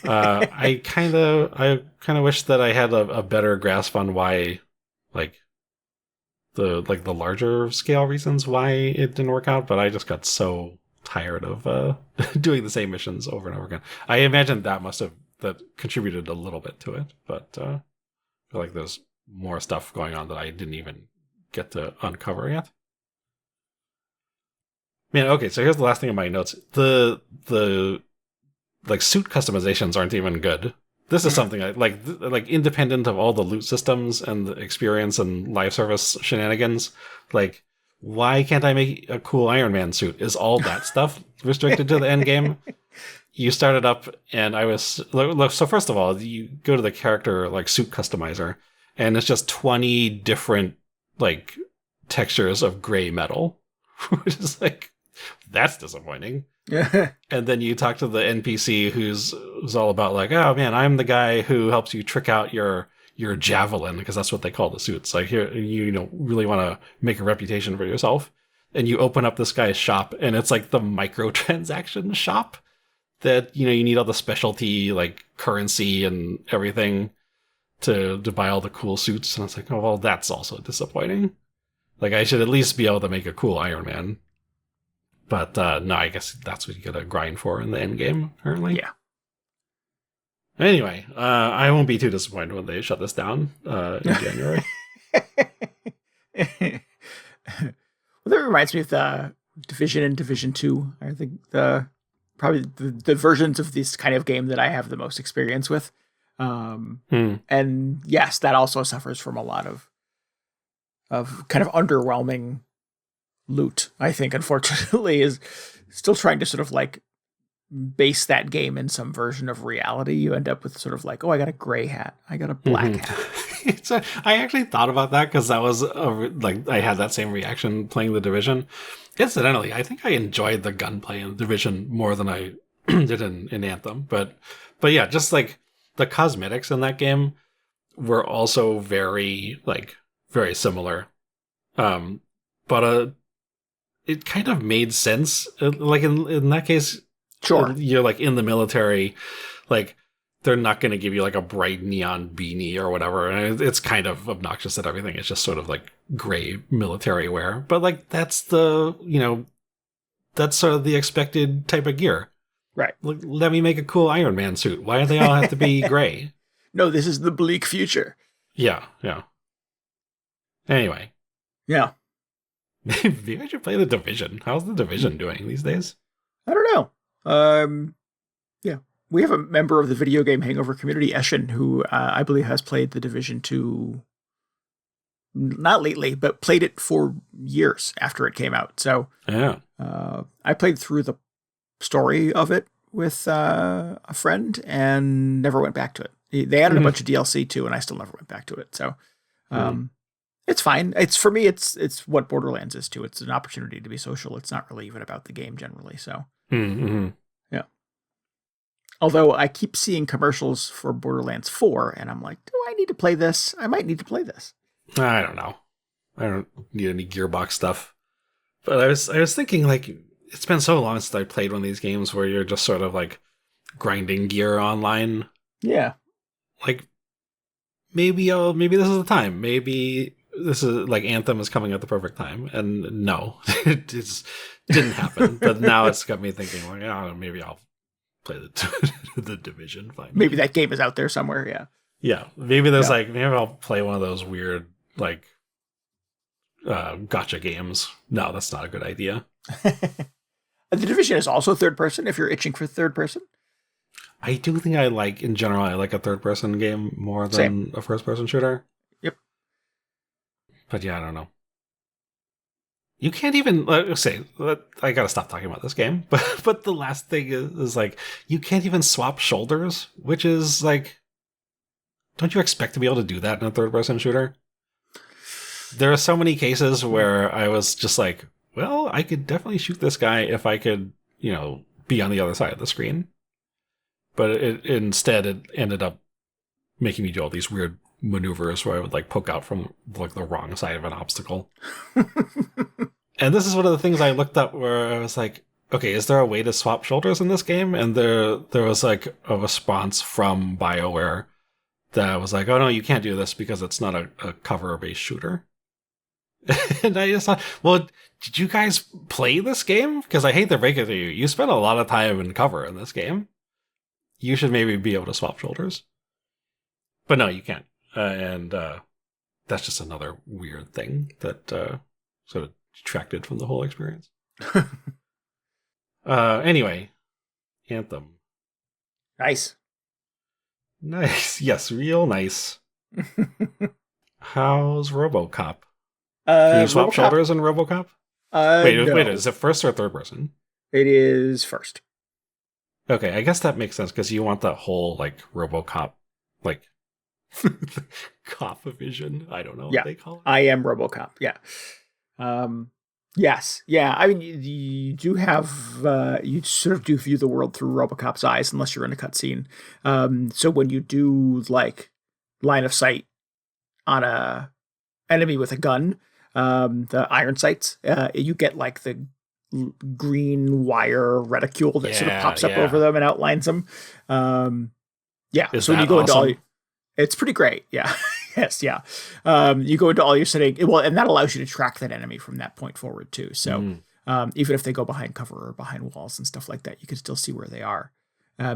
I kind of wish that I had a better grasp on why, like, the larger scale reasons why it didn't work out, but I just got so tired of doing the same missions over and over again. I imagine that contributed a little bit to it, but I feel like there's more stuff going on that I didn't even get to uncover yet. Man, okay, so here's the last thing in my notes. The like suit customizations aren't even good. This is something I like independent of all the loot systems and the experience and live service shenanigans. Like, why can't I make a cool Iron Man suit? Is all that stuff restricted to the end game? You start it up, and I was look. So first of all, you go to the character like suit customizer, and it's just 20 different like textures of gray metal, which is like, that's disappointing. And then you talk to the NPC who's all about like, oh man, I'm the guy who helps you trick out your javelin, because that's what they call the suits. Like, here, you really want to make a reputation for yourself, and you open up this guy's shop, and it's like the microtransaction shop that you need all the specialty like currency and everything to buy all the cool suits. And it's like, oh well, that's also disappointing. Like, I should at least be able to make a cool Iron Man. But no, I guess that's what you gotta grind for in the end game, apparently. Yeah. Anyway, I won't be too disappointed when they shut this down in January. Well, that reminds me of the Division and Division 2. I think probably the versions of this kind of game that I have the most experience with. And yes, that also suffers from a lot of kind of underwhelming loot, I think, unfortunately, is still trying to sort of like base that game in some version of reality. You end up with sort of like, oh, I got a gray hat, I got a black hat. I actually thought about that because that was I had that same reaction playing the Division. Incidentally, I think I enjoyed the gunplay in the Division more than I did in Anthem. But yeah, just like the cosmetics in that game were also very similar. But it kind of made sense. Like in that case, sure, you're like in the military, like they're not going to give you like a bright neon beanie or whatever. And it's kind of obnoxious that everything is just sort of like gray military wear. But like that's sort of the expected type of gear. Right. Let me make a cool Iron Man suit. Why do they all have to be gray? No, this is the bleak future. Yeah. Anyway. Yeah. Maybe I should play the Division. How's the Division doing these days? I don't know. Yeah. We have a member of the video game hangover community, Eshin, who I believe has played the Division 2, not lately, but played it for years after it came out. So yeah, I played through the story of it with a friend and never went back to it. They added a bunch of DLC too, and I still never went back to it. So it's fine. It's for me. It's what Borderlands is too. It's an opportunity to be social. It's not really even about the game generally. So yeah. Although I keep seeing commercials for Borderlands 4, and I'm like, do I need to play this? I might need to play this. I don't know. I don't need any Gearbox stuff. But I was thinking, like, it's been so long since I played one of these games where you're just sort of like grinding gear online. Yeah. Like, maybe this is the time. Maybe this is like Anthem is coming at the perfect time. And no, it just didn't happen. But now it's got me thinking, like, oh, maybe I'll play the Division. Finally. Maybe that game is out there somewhere. Yeah. Yeah. Maybe there's maybe I'll play one of those weird, like, gotcha games. No, that's not a good idea. The Division is also third person if you're itching for third person. I do think in general, I like a third person game more than a first person shooter. Yep. But yeah, I don't know. You can't even, I gotta stop talking about this game, but the last thing is like, you can't even swap shoulders, which is like, don't you expect to be able to do that in a third person shooter? There are so many cases where I was just like, well, I could definitely shoot this guy if I could, be on the other side of the screen. But instead it ended up making me do all these weird maneuvers where I would like poke out from like the wrong side of an obstacle. And this is one of the things I looked up where I was like, okay, is there a way to swap shoulders in this game? And there was like a response from BioWare that was like, oh no, you can't do this because it's not a cover-based shooter. And I just thought, well, did you guys play this game? Because I hate to break it to you. You spent a lot of time in cover in this game. You should maybe be able to swap shoulders. But no, you can't. And that's just another weird thing that sort of detracted from the whole experience. Anyway, Anthem. Nice. Yes, real nice. How's Robocop? Can you swap shoulders in Robocop? Wait, is it first or third person? It is first. Okay, I guess that makes sense because you want that whole like Robocop, like cop vision. I don't know what they call it. I am Robocop. Yeah. Yes. Yeah. I mean, you do have you sort of do view the world through Robocop's eyes, unless you're in a cutscene. So when you do like line of sight on a enemy with a gun, the iron sights, you get like the green wire reticule that sort of pops up over them and outlines them. So when you go into all, it's pretty great. Yeah. Yes. Yeah. You go into all your setting, and that allows you to track that enemy from that point forward too. So even if they go behind cover or behind walls and stuff like that, you can still see where they are.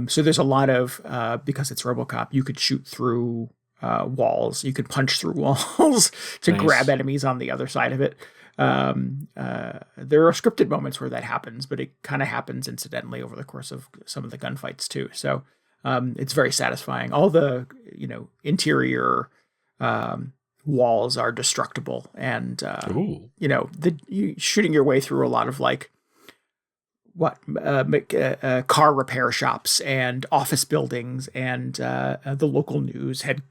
So there's a lot of, because it's Robocop, you could shoot through walls. You could punch through walls to grab enemies on the other side of it. There are scripted moments where that happens, but it kind of happens incidentally over the course of some of the gunfights too. So it's very satisfying. All the interior walls are destructible, and you shooting your way through a lot of like car repair shops and office buildings and the local news head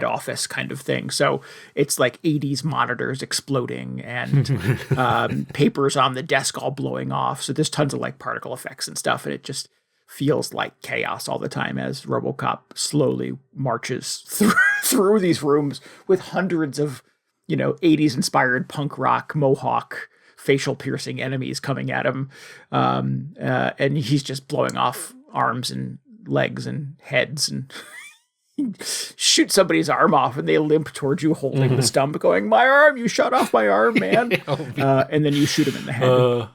office kind of thing. So it's like 80s monitors exploding and papers on the desk all blowing off. So there's tons of like particle effects and stuff, and it just feels like chaos all the time as Robocop slowly marches through these rooms with hundreds of 80s inspired punk rock mohawk facial piercing enemies coming at him. And he's just blowing off arms and legs and heads, and shoot somebody's arm off and they limp towards you holding the stump going, "My arm, you shot off my arm, man." And then you shoot him in the head.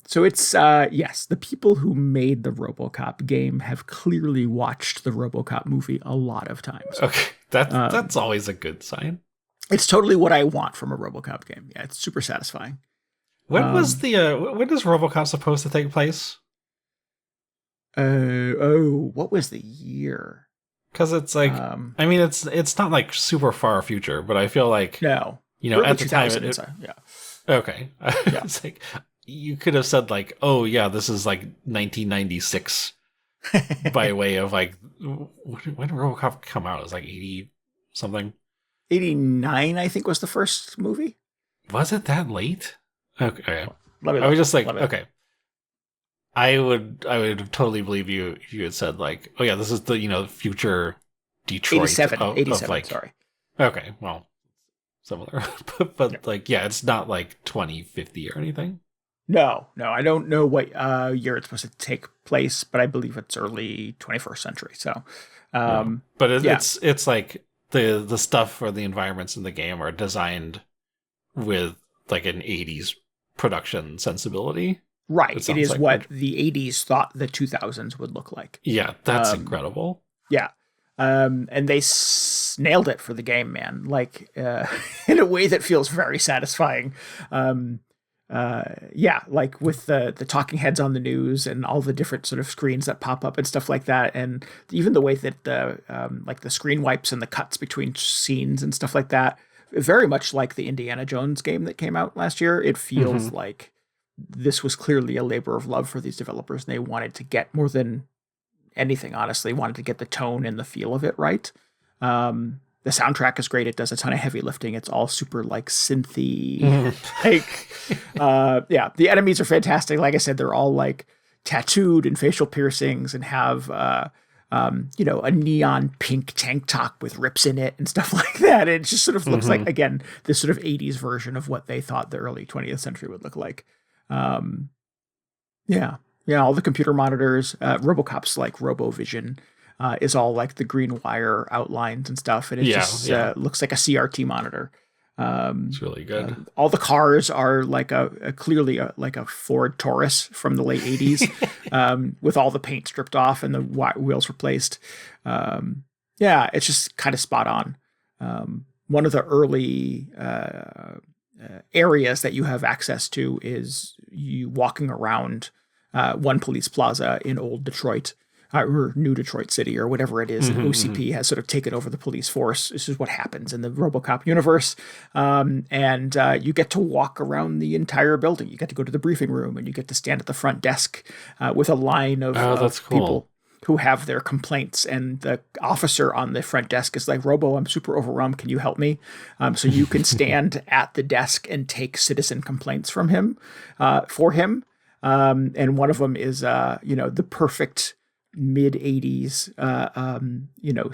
So it's, yes, the people who made the Robocop game have clearly watched the Robocop movie a lot of times. Okay. That's always a good sign. It's totally what I want from a Robocop game. Yeah. It's super satisfying. When was when is RoboCop supposed to take place? What was the year? Because it's like, I mean, it's not like super far future, but I feel like no, at the time, yeah. Okay, Yeah. It's like you could have said like, oh yeah, this is like 1996 by way of like, when did RoboCop come out? It was like 80 something. 89, I think, was the first movie. Was it that late? Okay. I was just like, okay. I would totally believe you if you had said like, oh yeah, this is the future Detroit 87, of 87, like, sorry. Okay, well, similar, but like, yeah, it's not like 2050 or anything. No, I don't know what year it's supposed to take place, but I believe it's early 21st century. So, but it's like the stuff or the environments in the game are designed with like an 80s production sensibility. Right. It is like what the 80s thought the 2000s would look like. Yeah, that's incredible. Yeah. And they nailed it for the game, man. Like, in a way that feels very satisfying. Like with the talking heads on the news and all the different sort of screens that pop up and stuff like that. And even the way that the screen wipes and the cuts between scenes and stuff like that, very much like the Indiana Jones game that came out last year. It feels like this was clearly a labor of love for these developers, and they wanted to get, more than anything, honestly, wanted to get the tone and the feel of it right. The soundtrack is great. It does a ton of heavy lifting. It's all super like synthy. The enemies are fantastic. Like I said, they're all like tattooed and facial piercings and have a neon pink tank top with rips in it and stuff like that. It just sort of looks like, again, this sort of 80s version of what they thought the early 20th century would look like. All the computer monitors, Robocop's like RoboVision is all like the green wire outlines and stuff, and it looks like a CRT monitor. It's really good. All the cars are like clearly like a Ford Taurus from the late 80s, with all the paint stripped off and the wheels replaced. It's just kind of spot on. One of the early areas that you have access to is you walking around One Police Plaza in old Detroit, or New Detroit City, or whatever it is. And OCP has sort of taken over the police force. This is what happens in the Robocop universe. And you get to walk around the entire building. You get to go to the briefing room, and you get to stand at the front desk with a line of people who have their complaints, and the officer on the front desk is like, "Robo, I'm super overwhelmed. Can you help me?" So you can stand at the desk and take citizen complaints from him, for him. And one of them is, the perfect mid-80s,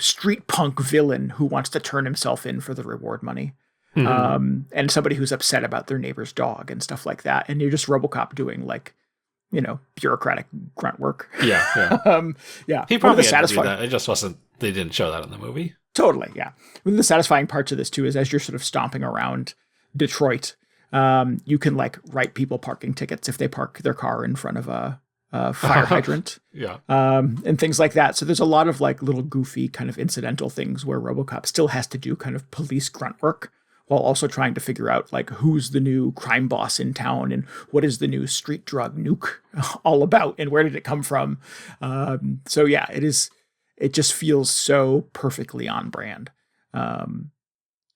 street punk villain who wants to turn himself in for the reward money. And somebody who's upset about their neighbor's dog and stuff like that. And you're just Robocop doing like, bureaucratic grunt work. Yeah. He probably had to do that. It just wasn't, they didn't show that in the movie. Totally, yeah. One of the satisfying parts of this, too, is as you're sort of stomping around Detroit, you can, like, write people parking tickets if they park their car in front of a fire hydrant. And things like that. So there's a lot of, like, little goofy kind of incidental things where Robocop still has to do kind of police grunt work, while also trying to figure out, like, who's the new crime boss in town and what is the new street drug nuke all about and where did it come from. It just feels so perfectly on brand.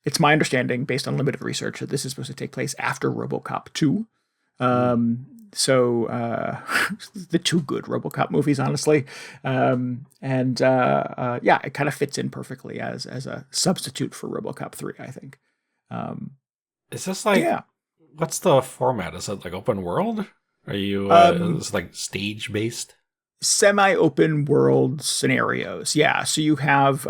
It's my understanding, based on limited research, that this is supposed to take place after RoboCop 2. The two good RoboCop movies, honestly. It kind of fits in perfectly as a substitute for RoboCop 3, I think. Is this like, what's the format? Is it like open world? Are you, is it like stage based? Semi-open world scenarios. Yeah. So you have,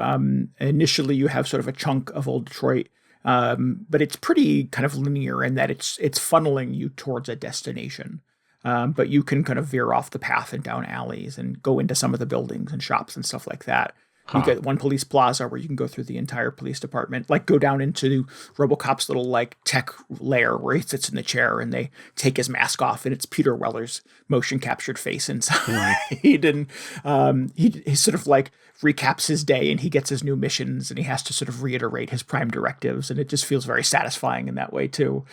initially you have sort of a chunk of old Detroit, but it's pretty kind of linear in that it's funneling you towards a destination. But you can kind of veer off the path and down alleys and go into some of the buildings and shops and stuff like that. You get One Police Plaza where you can go through the entire police department, like go down into Robocop's little like tech lair where he sits in the chair and they take his mask off and it's Peter Weller's motion captured face inside. And he sort of like recaps his day and he gets his new missions and he has to sort of reiterate his prime directives. And it just feels very satisfying in that way too.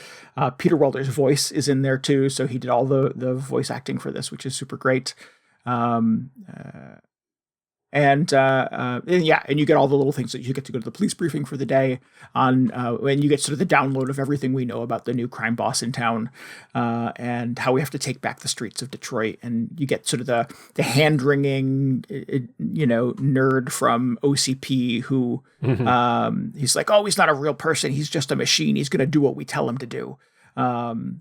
Peter Weller's voice is in there too. So he did all the voice acting for this, which is super great. And yeah, and you get all the little things that you get to go to the police briefing for the day on, and you get sort of the download of everything we know about the new crime boss in town, and how we have to take back the streets of Detroit. And you get sort of the hand wringing, nerd from OCP who, he's like, oh, he's not a real person. He's just a machine. He's going to do what we tell him to do. And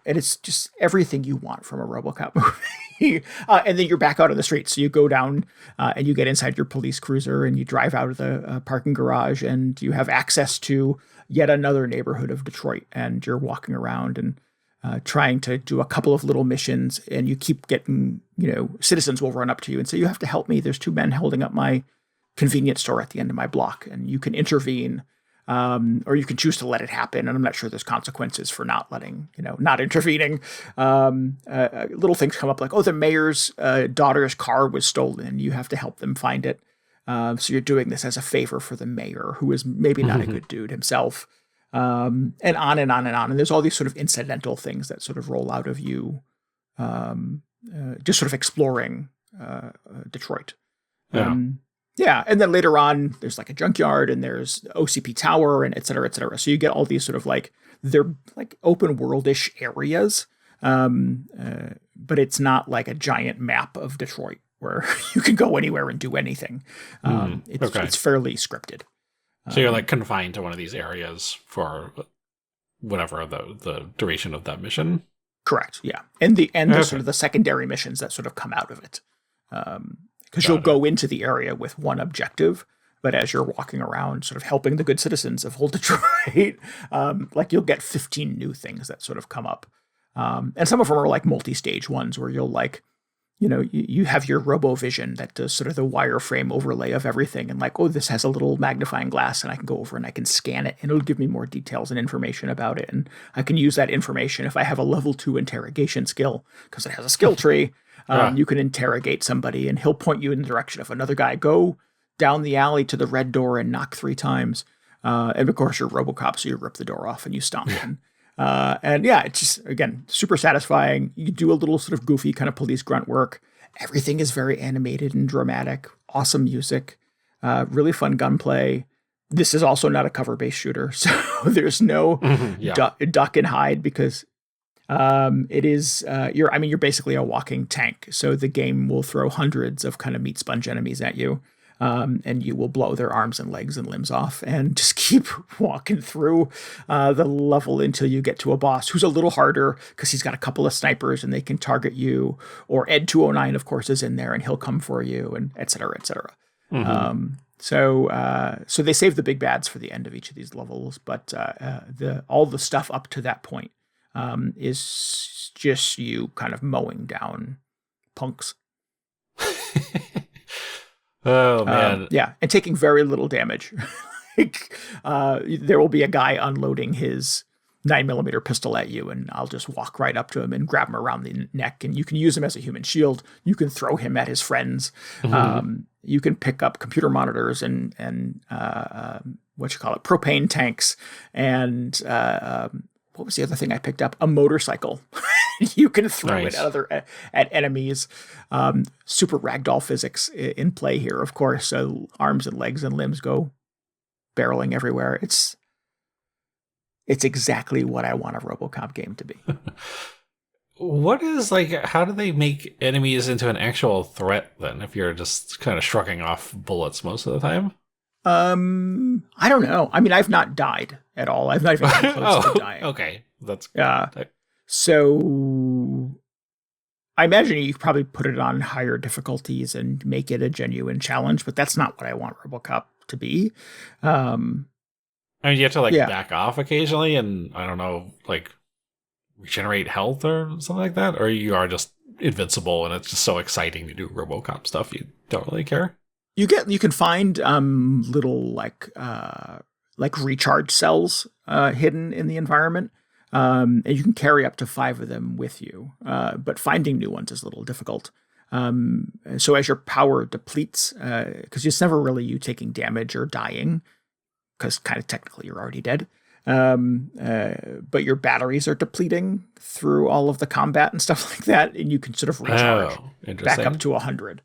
it's just everything you want from a RoboCop movie. And then you're back out on the street. So you go down and you get inside your police cruiser and you drive out of the parking garage and you have access to yet another neighborhood of Detroit. And you're walking around and trying to do a couple of little missions, and you keep getting, citizens will run up to you and say, you have to help me. There's 2 men holding up my convenience store at the end of my block, and you can intervene. Or you can choose to let it happen. And I'm not sure there's consequences for not intervening. Little things come up like, oh, the mayor's daughter's car was stolen. You have to help them find it. So you're doing this as a favor for the mayor, who is maybe not a good dude himself. And on and on and on. And there's all these sort of incidental things that sort of roll out of you, just sort of exploring Detroit. Yeah. Yeah, and then later on, there's like a junkyard, and there's OCP Tower, and et cetera, et cetera. So you get all these sort of they're like open world-ish areas, but it's not like a giant map of Detroit where you can go anywhere and do anything. It's fairly scripted. So you're like confined to one of these areas for whatever the duration of that mission. Correct. Yeah, and the sort of the secondary missions that sort of come out of it. Because you'll go into the area with one objective, but as you're walking around sort of helping the good citizens of Old Detroit, you'll get 15 new things that sort of come up. And some of them are like multi-stage ones where you'll you have your RoboVision that does sort of the wireframe overlay of everything. And like, oh, this has a little magnifying glass and I can go over and I can scan it and it'll give me more details and information about it. And I can use that information if I have a level 2 interrogation skill because it has a skill tree. You can interrogate somebody and he'll point you in the direction of another guy. Go down the alley to the red door and knock 3 times. And of course you're Robocop, so you rip the door off and you stomp in. And yeah, it's just, again, super satisfying. You do a little sort of goofy kind of police grunt work. Everything is very animated and dramatic. Awesome music. Really fun gunplay. This is also not a cover-based shooter, so there's no duck and hide because it is you're basically a walking tank. So the game will throw hundreds of kind of meat sponge enemies at you. And you will blow their arms and legs and limbs off and just keep walking through the level until you get to a boss who's a little harder because he's got a couple of snipers and they can target you. Or Ed 209, of course, is in there and he'll come for you, and et cetera, et cetera. So they save the big bads for the end of each of these levels, but all the stuff up to that point is just you kind of mowing down punks. Oh, man. Yeah, and taking very little damage. There will be a guy unloading his 9mm pistol at you, and I'll just walk right up to him and grab him around the neck, and you can use him as a human shield. You can throw him at his friends. You can pick up computer monitors and propane tanks, and what was the other thing I picked up? A motorcycle. You can throw it at enemies. Super ragdoll physics in play here, of course. So arms and legs and limbs go barreling everywhere. It's exactly what I want a RoboCop game to be. What is how do they make enemies into an actual threat then? If you're just kind of shrugging off bullets most of the time. I don't know. I mean, I've not died at all. I've not even come close to dying. Okay, that's so. I imagine you could probably put it on higher difficulties and make it a genuine challenge, but that's not what I want RoboCop to be. I mean, you have to back off occasionally, and I don't know, regenerate health or something like that, or you are just invincible, and it's just so exciting to do RoboCop stuff. You don't really care. You can find little recharge cells hidden in the environment. And you can carry up to 5 of them with you, but finding new ones is a little difficult. So as your power depletes, because it's never really you taking damage or dying, because kind of technically you're already dead, but your batteries are depleting through all of the combat and stuff like that, and you can sort of recharge back up to 100.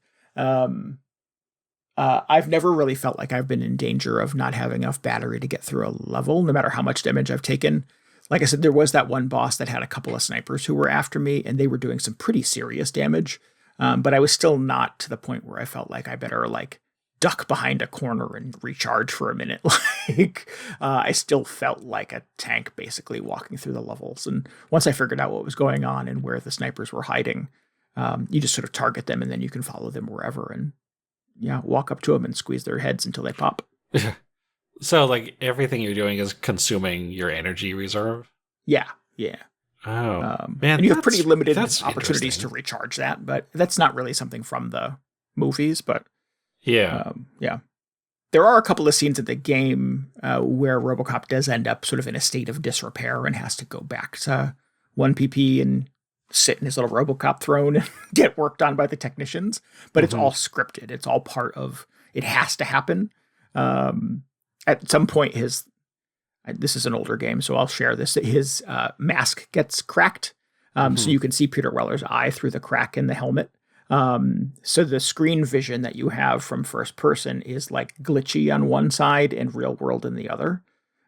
I've never really felt like I've been in danger of not having enough battery to get through a level, no matter how much damage I've taken. Like I said, there was that one boss that had a couple of snipers who were after me, and they were doing some pretty serious damage. But I was still not to the point where I felt like I better like duck behind a corner and recharge for a minute. I still felt like a tank basically walking through the levels. And once I figured out what was going on and where the snipers were hiding, you just sort of target them and then you can follow them wherever and walk up to them and squeeze their heads until they pop. So like everything you're doing is consuming your energy reserve? Yeah. Oh, man. And you have pretty limited opportunities to recharge that, but that's not really something from the movies, but yeah. There are a couple of scenes in the game where Robocop does end up sort of in a state of disrepair and has to go back to 1PP and sit in his little Robocop throne and get worked on by the technicians, but it's all scripted. It's all part of, it has to happen. At some point, this is an older game, so I'll share this. His mask gets cracked, so you can see Peter Weller's eye through the crack in the helmet. So the screen vision that you have from first person is like glitchy on one side and real world in the other.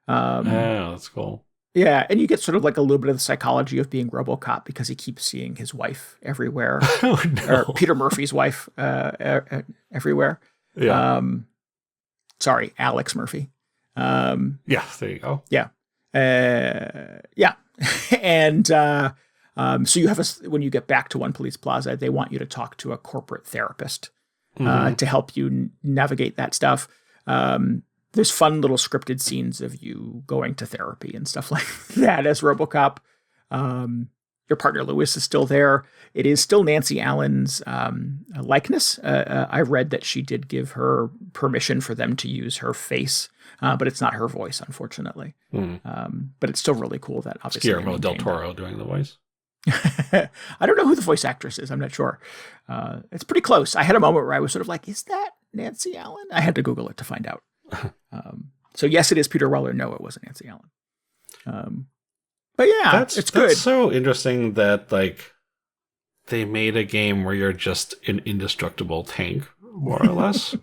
That's cool. Yeah, and you get sort of like a little bit of the psychology of being Robocop because he keeps seeing his wife everywhere. Oh, no. Or Peter Murphy's wife everywhere. Yeah. Sorry, Alex Murphy. Yeah, there you go. Yeah. And so you have when you get back to One Police Plaza, they want you to talk to a corporate therapist to help you navigate that stuff. There's fun little scripted scenes of you going to therapy and stuff like that as Robocop. Your partner Lewis is still there. It is still Nancy Allen's likeness. I read that she did give her permission for them to use her face, but it's not her voice, unfortunately. But it's still really cool that obviously Guillermo del Toro doing the voice. I don't know who the voice actress is. I'm not sure. It's pretty close. I had a moment where I was sort of like, is that Nancy Allen? I had to Google it to find out. So yes, it is Peter Weller. No, it wasn't Nancy Allen. But yeah, it's good. That's so interesting that like they made a game where you're just an indestructible tank, more or less.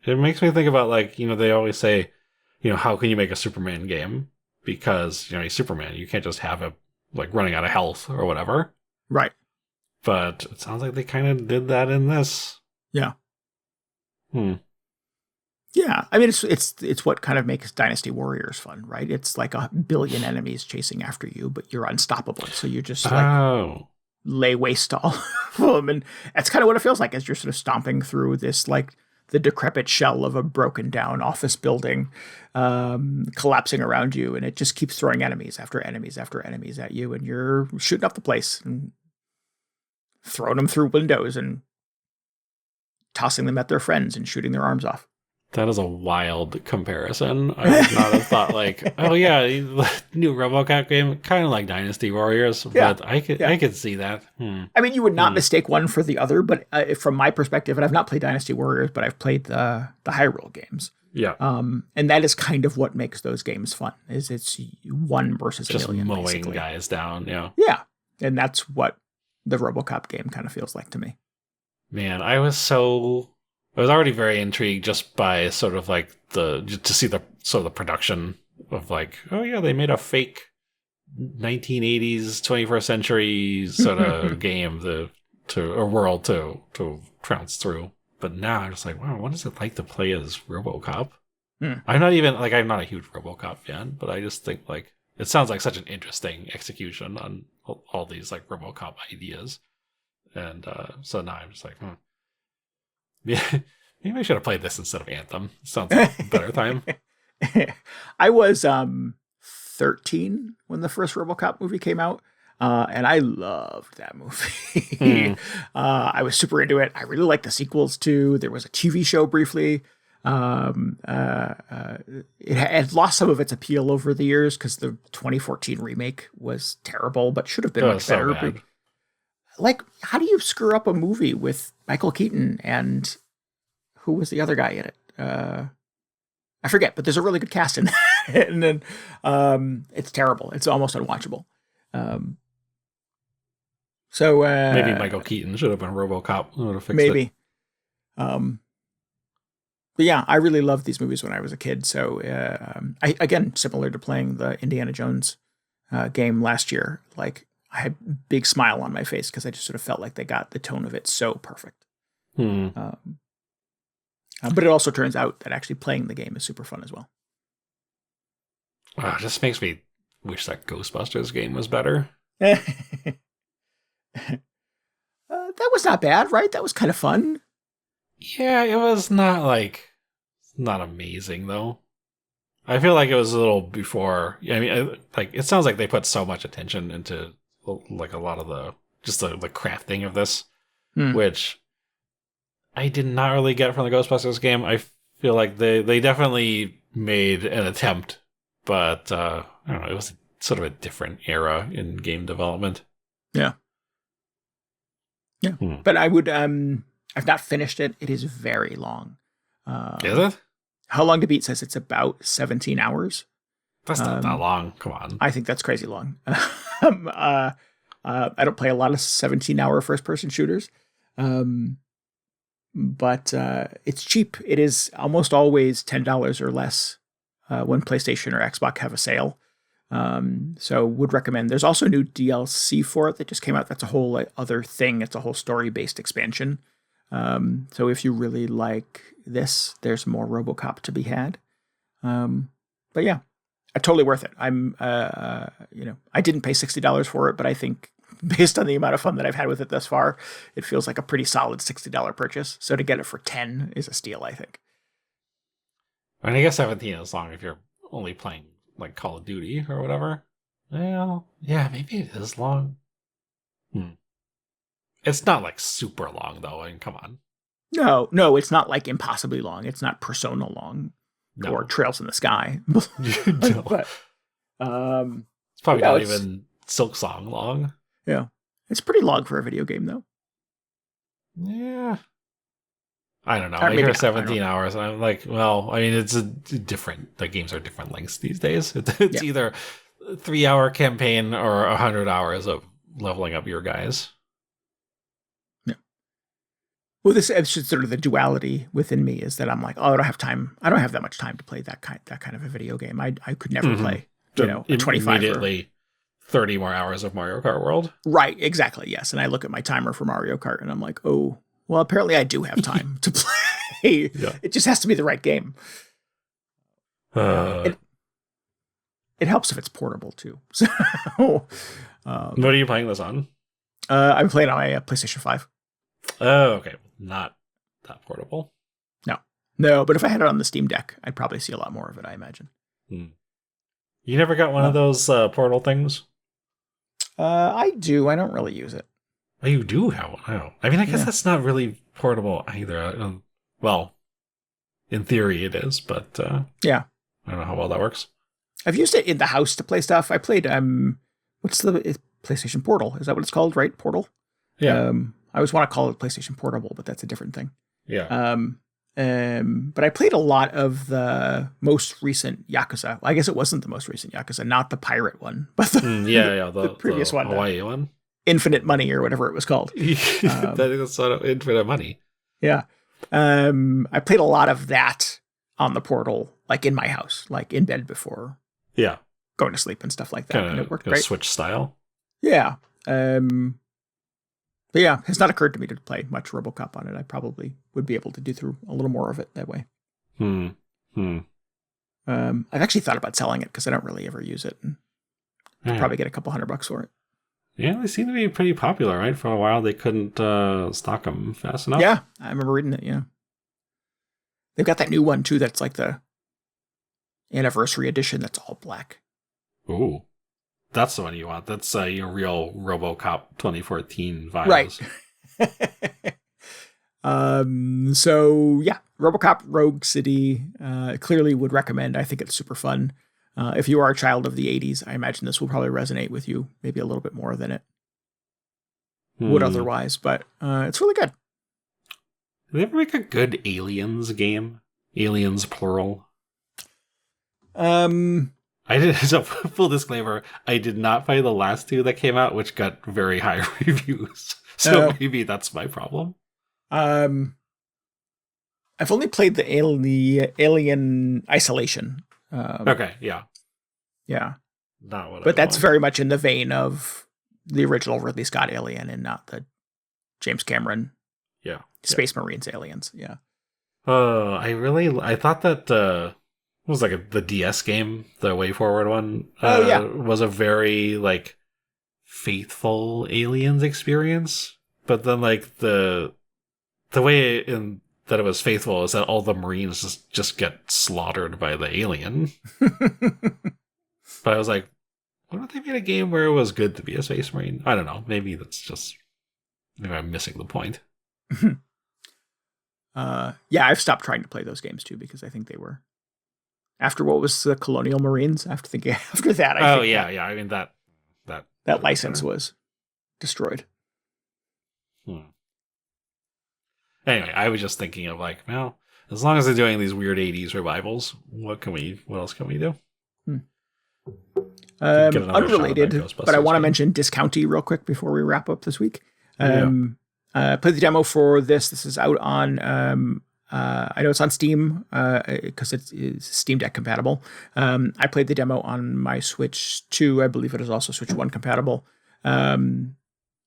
It makes me think about like, they always say, how can you make a Superman game? Because, he's Superman. You can't just have him like running out of health or whatever. Right. But it sounds like they kind of did that in this. Yeah. Yeah, I mean, it's what kind of makes Dynasty Warriors fun, right? It's like 1 billion enemies chasing after you, but you're unstoppable. So you just lay waste to all of them. And that's kind of what it feels like as you're sort of stomping through this, like the decrepit shell of a broken down office building collapsing around you. And it just keeps throwing enemies after enemies after enemies at you. And you're shooting up the place and throwing them through windows and tossing them at their friends and shooting their arms off. That is a wild comparison. I would not have thought like, oh yeah, new RoboCop game, kind of like Dynasty Warriors, but I could see that. I mean, you would not mistake one for the other, but from my perspective, and I've not played Dynasty Warriors, but I've played the Hyrule games. Yeah. And that is kind of what makes those games fun, is it's one versus just a million, mowing basically. Guys down, yeah. Yeah, and that's what the RoboCop game kind of feels like to me. Man, I was already very intrigued just by sort of like to see the sort of the production of like, oh yeah, they made a fake 1980s, 21st century sort of game a world to trounce through. But now I'm just like, wow, what is it like to play as RoboCop? I'm not a huge RoboCop fan, but I just think like it sounds like such an interesting execution on all these like RoboCop ideas. And so now I'm just like, yeah, maybe I should have played this instead of Anthem. Sounds like a better time. I was 13 when the first RoboCop movie came out, and I loved that movie. I was super into it. I really liked the sequels too. There was a TV show briefly. It had lost some of its appeal over the years because the 2014 remake was terrible, but should have been much better. So like, how do you screw up a movie with Michael Keaton and who was the other guy in it? I forget, but there's a really good cast in it. And then it's terrible. It's almost unwatchable. So maybe Michael Keaton should have been RoboCop. Maybe. But yeah, I really loved these movies when I was a kid. So I again, similar to playing the Indiana Jones game last year, like I had a big smile on my face because I just sort of felt like they got the tone of it so perfect. But it also turns out that actually playing the game is super fun as well. Wow, it just makes me wish that Ghostbusters game was better. That was not bad, right? That was kind of fun. Yeah, it was not amazing though. I feel like it was a little before. I mean, it sounds like they put so much attention into like a lot of the crafting of this, which I did not really get from the Ghostbusters game. I feel like they definitely made an attempt, but I don't know. It was sort of a different era in game development. Yeah. Yeah. But I would, I've not finished it. It is very long. Is it? How Long to Beat says it's about 17 hours. That's not that long. Come on. I think that's crazy long. I don't play a lot of 17-hour first-person shooters. But it's cheap. It is almost always $10 or less when PlayStation or Xbox have a sale. So would recommend. There's also new DLC for it that just came out. That's a whole other thing. It's a whole story-based expansion. So if you really like this, there's more Robocop to be had. But yeah, totally worth it. I'm, I didn't pay $60 for it, but I think based on the amount of fun that I've had with it thus far, it feels like a pretty solid $60 purchase. So to get it for 10 is a steal, I think. I mean, I guess 17 is long if you're only playing like Call of Duty or whatever. Well, yeah, maybe it is long. It's not like super long though. I mean, come on. No, it's not like impossibly long. It's not Persona long or Trails in the Sky. No. But it's probably not even Silksong long. Yeah. It's pretty long for a video game though. Yeah. I don't know. I hear 17 hours and I'm like, well, I mean, it's different. The games are different lengths these days. It's either a 3-hour campaign or 100 hours of leveling up your guys. Yeah. Well, it's just sort of the duality within me is that I'm like, oh, I don't have time. I don't have that much time to play that kind of a video game. I could never play, a 25 immediately 30 more hours of Mario Kart World. Right. Exactly. Yes. And I look at my timer for Mario Kart and I'm like, oh, well, apparently I do have time to play. Yeah. It just has to be the right game. It helps if it's portable too. So, what are you playing this on? I'm playing on my PlayStation 5. Oh, okay. Not that portable. No, but if I had it on the Steam Deck, I'd probably see a lot more of it, I imagine. You never got one of those portal things? I do. I don't really use it. Oh, you do have one. Oh. I mean, I guess that's not really portable either. Well, in theory it is, but yeah, I don't know how well that works. I've used it in the house to play stuff. I played what's the PlayStation Portal? Is that what it's called? Right, Portal. Yeah. I always want to call it PlayStation Portable, but that's a different thing. Yeah. But I played a lot of the most recent Yakuza. Well, I guess it wasn't the most recent Yakuza, not the pirate one, but the previous one, Hawaii one. Infinite Money or whatever it was called. I think it's sort of Infinite Money. Yeah. I played a lot of that on the Portal, like in my house, like in bed before going to sleep and stuff like that. And it worked great. Switch style. Yeah. But yeah, it's not occurred to me to play much Robocop on it. I probably would be able to do through a little more of it that way. I've actually thought about selling it because I don't really ever use it. And I'd probably get a couple $100 for it. Yeah, they seem to be pretty popular, right? For a while, they couldn't stock them fast enough. Yeah, I remember reading it, yeah. They've got that new one, too, that's like the anniversary edition that's all black. Ooh. That's the one you want. That's your real RoboCop 2014 vibes. Right. So, yeah, RoboCop Rogue City, clearly would recommend. I think it's super fun. If you are a child of the 80s, I imagine this will probably resonate with you maybe a little bit more than it would otherwise, but it's really good. Did they ever make a good Aliens game? Aliens, plural? I did, so full disclaimer, I did not play the last two that came out, which got very high reviews. So maybe that's my problem. I I've only played the Alien Isolation. Okay, yeah. Yeah. Not what But that's want. very much in the vein of the original Ridley Scott Alien and not the James Cameron Space Marines Aliens. Yeah. I thought that what was like the DS game, the Way Forward one, was a very like faithful Aliens experience. But then like the way that it was faithful is that all the Marines just get slaughtered by the alien. But I was like, why don't they made a game where it was good to be a Space Marine? I don't know. Maybe I'm missing the point. Yeah, I've stopped trying to play those games too because I think they were after what was the Colonial Marines after that. I mean that license was destroyed. Anyway, I was just thinking of like, well, as long as they're doing these weird 80s revivals, what else can we do? Unrelated, but I want to mention Discounty real quick before we wrap up this week. Played the demo for this. This is out on, I know it's on Steam because it's Steam Deck compatible. I played the demo on my Switch 2. I believe it is also Switch 1 compatible.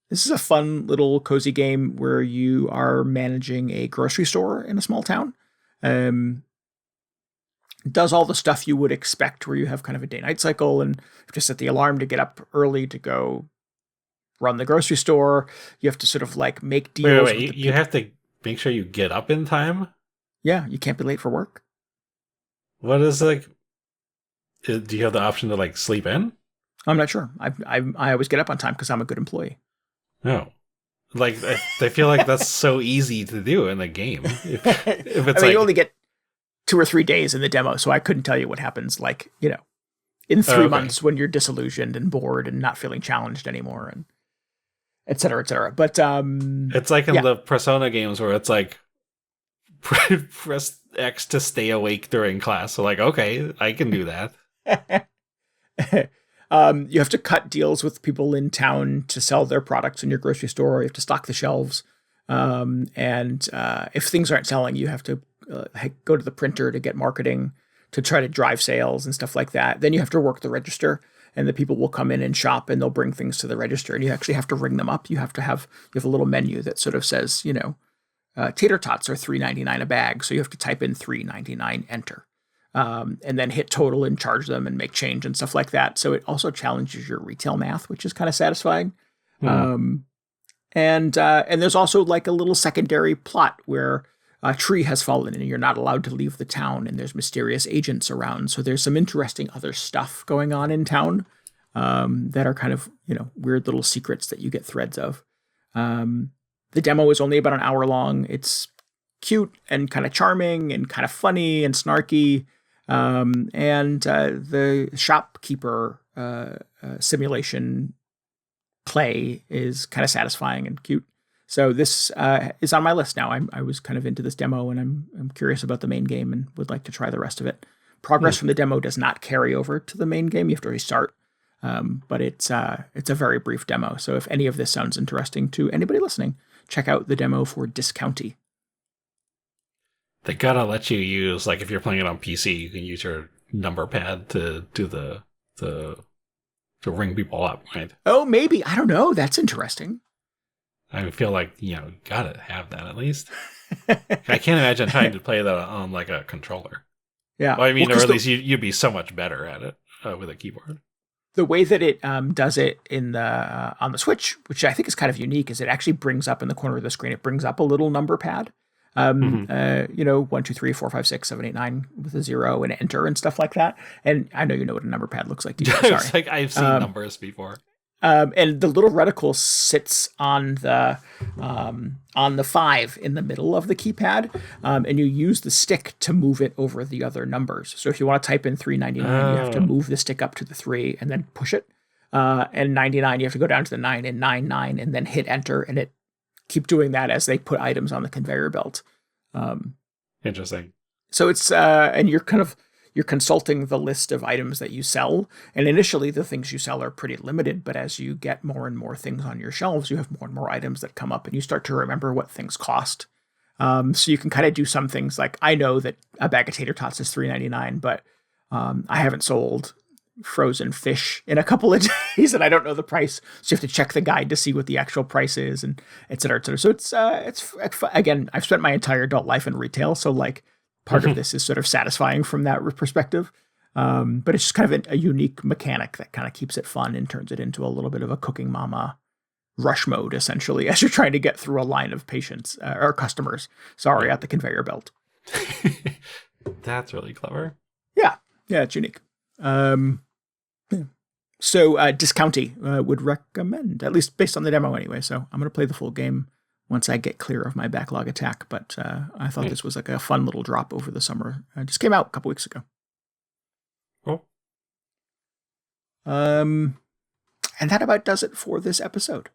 This is a fun little cozy game where you are managing a grocery store in a small town. Does all the stuff you would expect where you have kind of a day-night cycle and just set the alarm to get up early to go run the grocery store. You have to sort of like make deals. Wait. You have to make sure you get up in time? Yeah, you can't be late for work. What is like... Do you have the option to like sleep in? I'm not sure. I always get up on time because I'm a good employee. No. Like, I feel like that's so easy to do in a game. If it's you only get 2 or 3 days in the demo, so I couldn't tell you what happens, like, in 3 months when you're disillusioned and bored and not feeling challenged anymore, and et cetera, et cetera. But it's like in the Persona games where it's like, press X to stay awake during class. So like, okay, I can do that. You have to cut deals with people in town to sell their products in your grocery store. You have to stock the shelves. And if things aren't selling, you have to go to the printer to get marketing to try to drive sales and stuff like that. Then you have to work the register, and the people will come in and shop, and they'll bring things to the register, and you actually have to ring them up. You have a little menu that sort of says, tater tots are $3.99 a bag. So you have to type in $3.99, enter. And then hit total and charge them and make change and stuff like that. So it also challenges your retail math, which is kind of satisfying. And there's also like a little secondary plot where a tree has fallen and you're not allowed to leave the town, and there's mysterious agents around. So there's some interesting other stuff going on in town that are kind of, weird little secrets that you get threads of. The demo is only about an hour long. It's cute and kind of charming and kind of funny and snarky. And the shopkeeper simulation play is kind of satisfying and cute. So this is on my list now. I was kind of into this demo, and I'm curious about the main game and would like to try the rest of it. Progress from the demo does not carry over to the main game. You have to restart. But it's a very brief demo. So if any of this sounds interesting to anybody listening, check out the demo for Discounty. They gotta let you use, like, if you're playing it on PC, you can use your number pad to do to ring people up, right? Oh, maybe. I don't know. That's interesting. I feel like, gotta have that at least. I can't imagine trying to play that on, like, a controller. Yeah. Well, I mean, or at least you'd be so much better at it with a keyboard. The way that it does it on the Switch, which I think is kind of unique, is it actually brings up in the corner of the screen, it brings up a little number pad. 1, 2, 3, 4, 5, 6, 7, 8, 9 with a 0 and enter and stuff like that. And I know you know what a number pad looks like. Sorry. It's like I've seen numbers before. And the little reticle sits on the 5 in the middle of the keypad, and you use the stick to move it over the other numbers. So if you want to type in 399, you have to move the stick up to the 3 and then push it. And 99, you have to go down to the 9 and 99 and then hit enter, and it keep doing that as they put items on the conveyor belt. Interesting. So it's and you're consulting the list of items that you sell. And initially the things you sell are pretty limited, but as you get more and more things on your shelves, you have more and more items that come up, and you start to remember what things cost. So you can kind of do some things like, I know that a bag of tater tots is $3.99, but I haven't sold frozen fish in a couple of days and I don't know the price. So you have to check the guide to see what the actual price is, and et cetera, et cetera. So it's again, I've spent my entire adult life in retail. So like part of this is sort of satisfying from that perspective. But it's just kind of a unique mechanic that kind of keeps it fun and turns it into a little bit of a Cooking Mama rush mode, essentially, as you're trying to get through a line of patients or customers, at the conveyor belt. That's really clever. Yeah, it's unique. So Discounty would recommend, at least based on the demo anyway. So I'm going to play the full game once I get clear of my backlog attack. But I thought this was like a fun little drop over the summer. It just came out a couple weeks ago. Cool. And that about does it for this episode.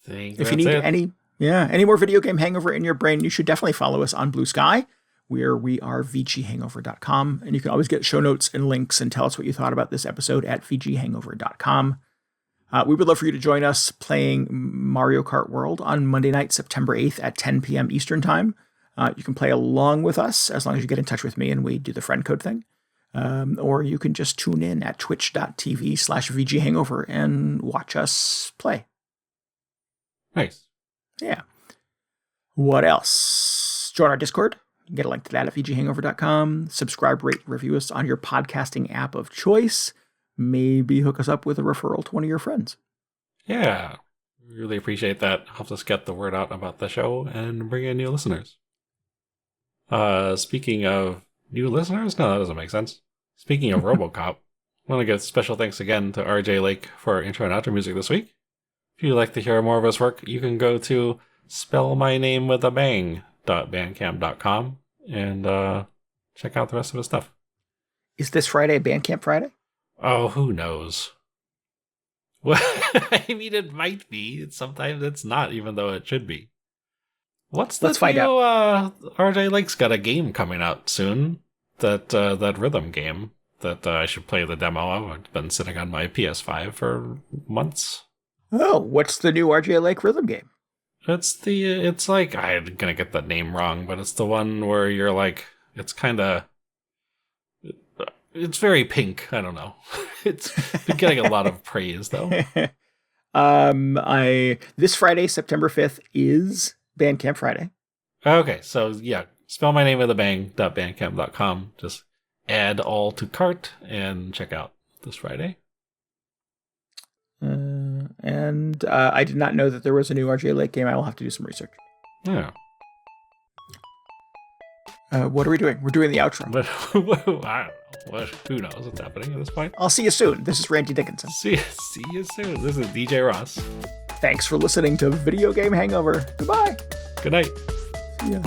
If you need any more video game hangover in your brain, you should definitely follow us on Blue Sky, where we are VGHangover.com. And you can always get show notes and links and tell us what you thought about this episode at VGHangover.com. We would love for you to join us playing Mario Kart World on Monday night, September 8th at 10 p.m. Eastern Time. You can play along with us as long as you get in touch with me and we do the friend code thing. Or you can just tune in at twitch.tv/VGHangover and watch us play. Nice. Yeah. What else? Join our Discord. You can get a link to that at VGHangover.com. Subscribe, rate, review us on your podcasting app of choice. Maybe hook us up with a referral to one of your friends. Yeah. Really appreciate that. Helps us get the word out about the show and bring in new listeners. Speaking of new listeners? No, that doesn't make sense. Speaking of Robocop, I want to give special thanks again to RJ Lake for our intro and outro music this week. If you'd like to hear more of his work, you can go to spellmynamewithabang.bandcamp.com and check out the rest of his stuff. Is this Friday Bandcamp Friday? Oh, who knows? Well, I mean, it might be. Sometimes it's not, even though it should be. Let's find out. RJ Lake's got a game coming out soon. That rhythm game that I should play the demo of. I've been sitting on my PS5 for months. Oh, what's the new RJ Lake rhythm game? It's like, I'm gonna get the name wrong, but it's the one where you're like, it's very pink. I don't know. It's been getting a lot of praise though. This Friday, September 5th is Bandcamp Friday. Okay, so yeah, spell my name with a bang.bandcamp.com. Just add all to cart and check out this Friday. And I did not know that there was a new RJ Lake game. I will have to do some research. Yeah. What are we doing? We're doing the outro. But I don't know. Who knows what's happening at this point? I'll see you soon. This is Randy Dickinson. See you soon. This is DJ Ross. Thanks for listening to Video Game Hangover. Goodbye. Good night. See ya.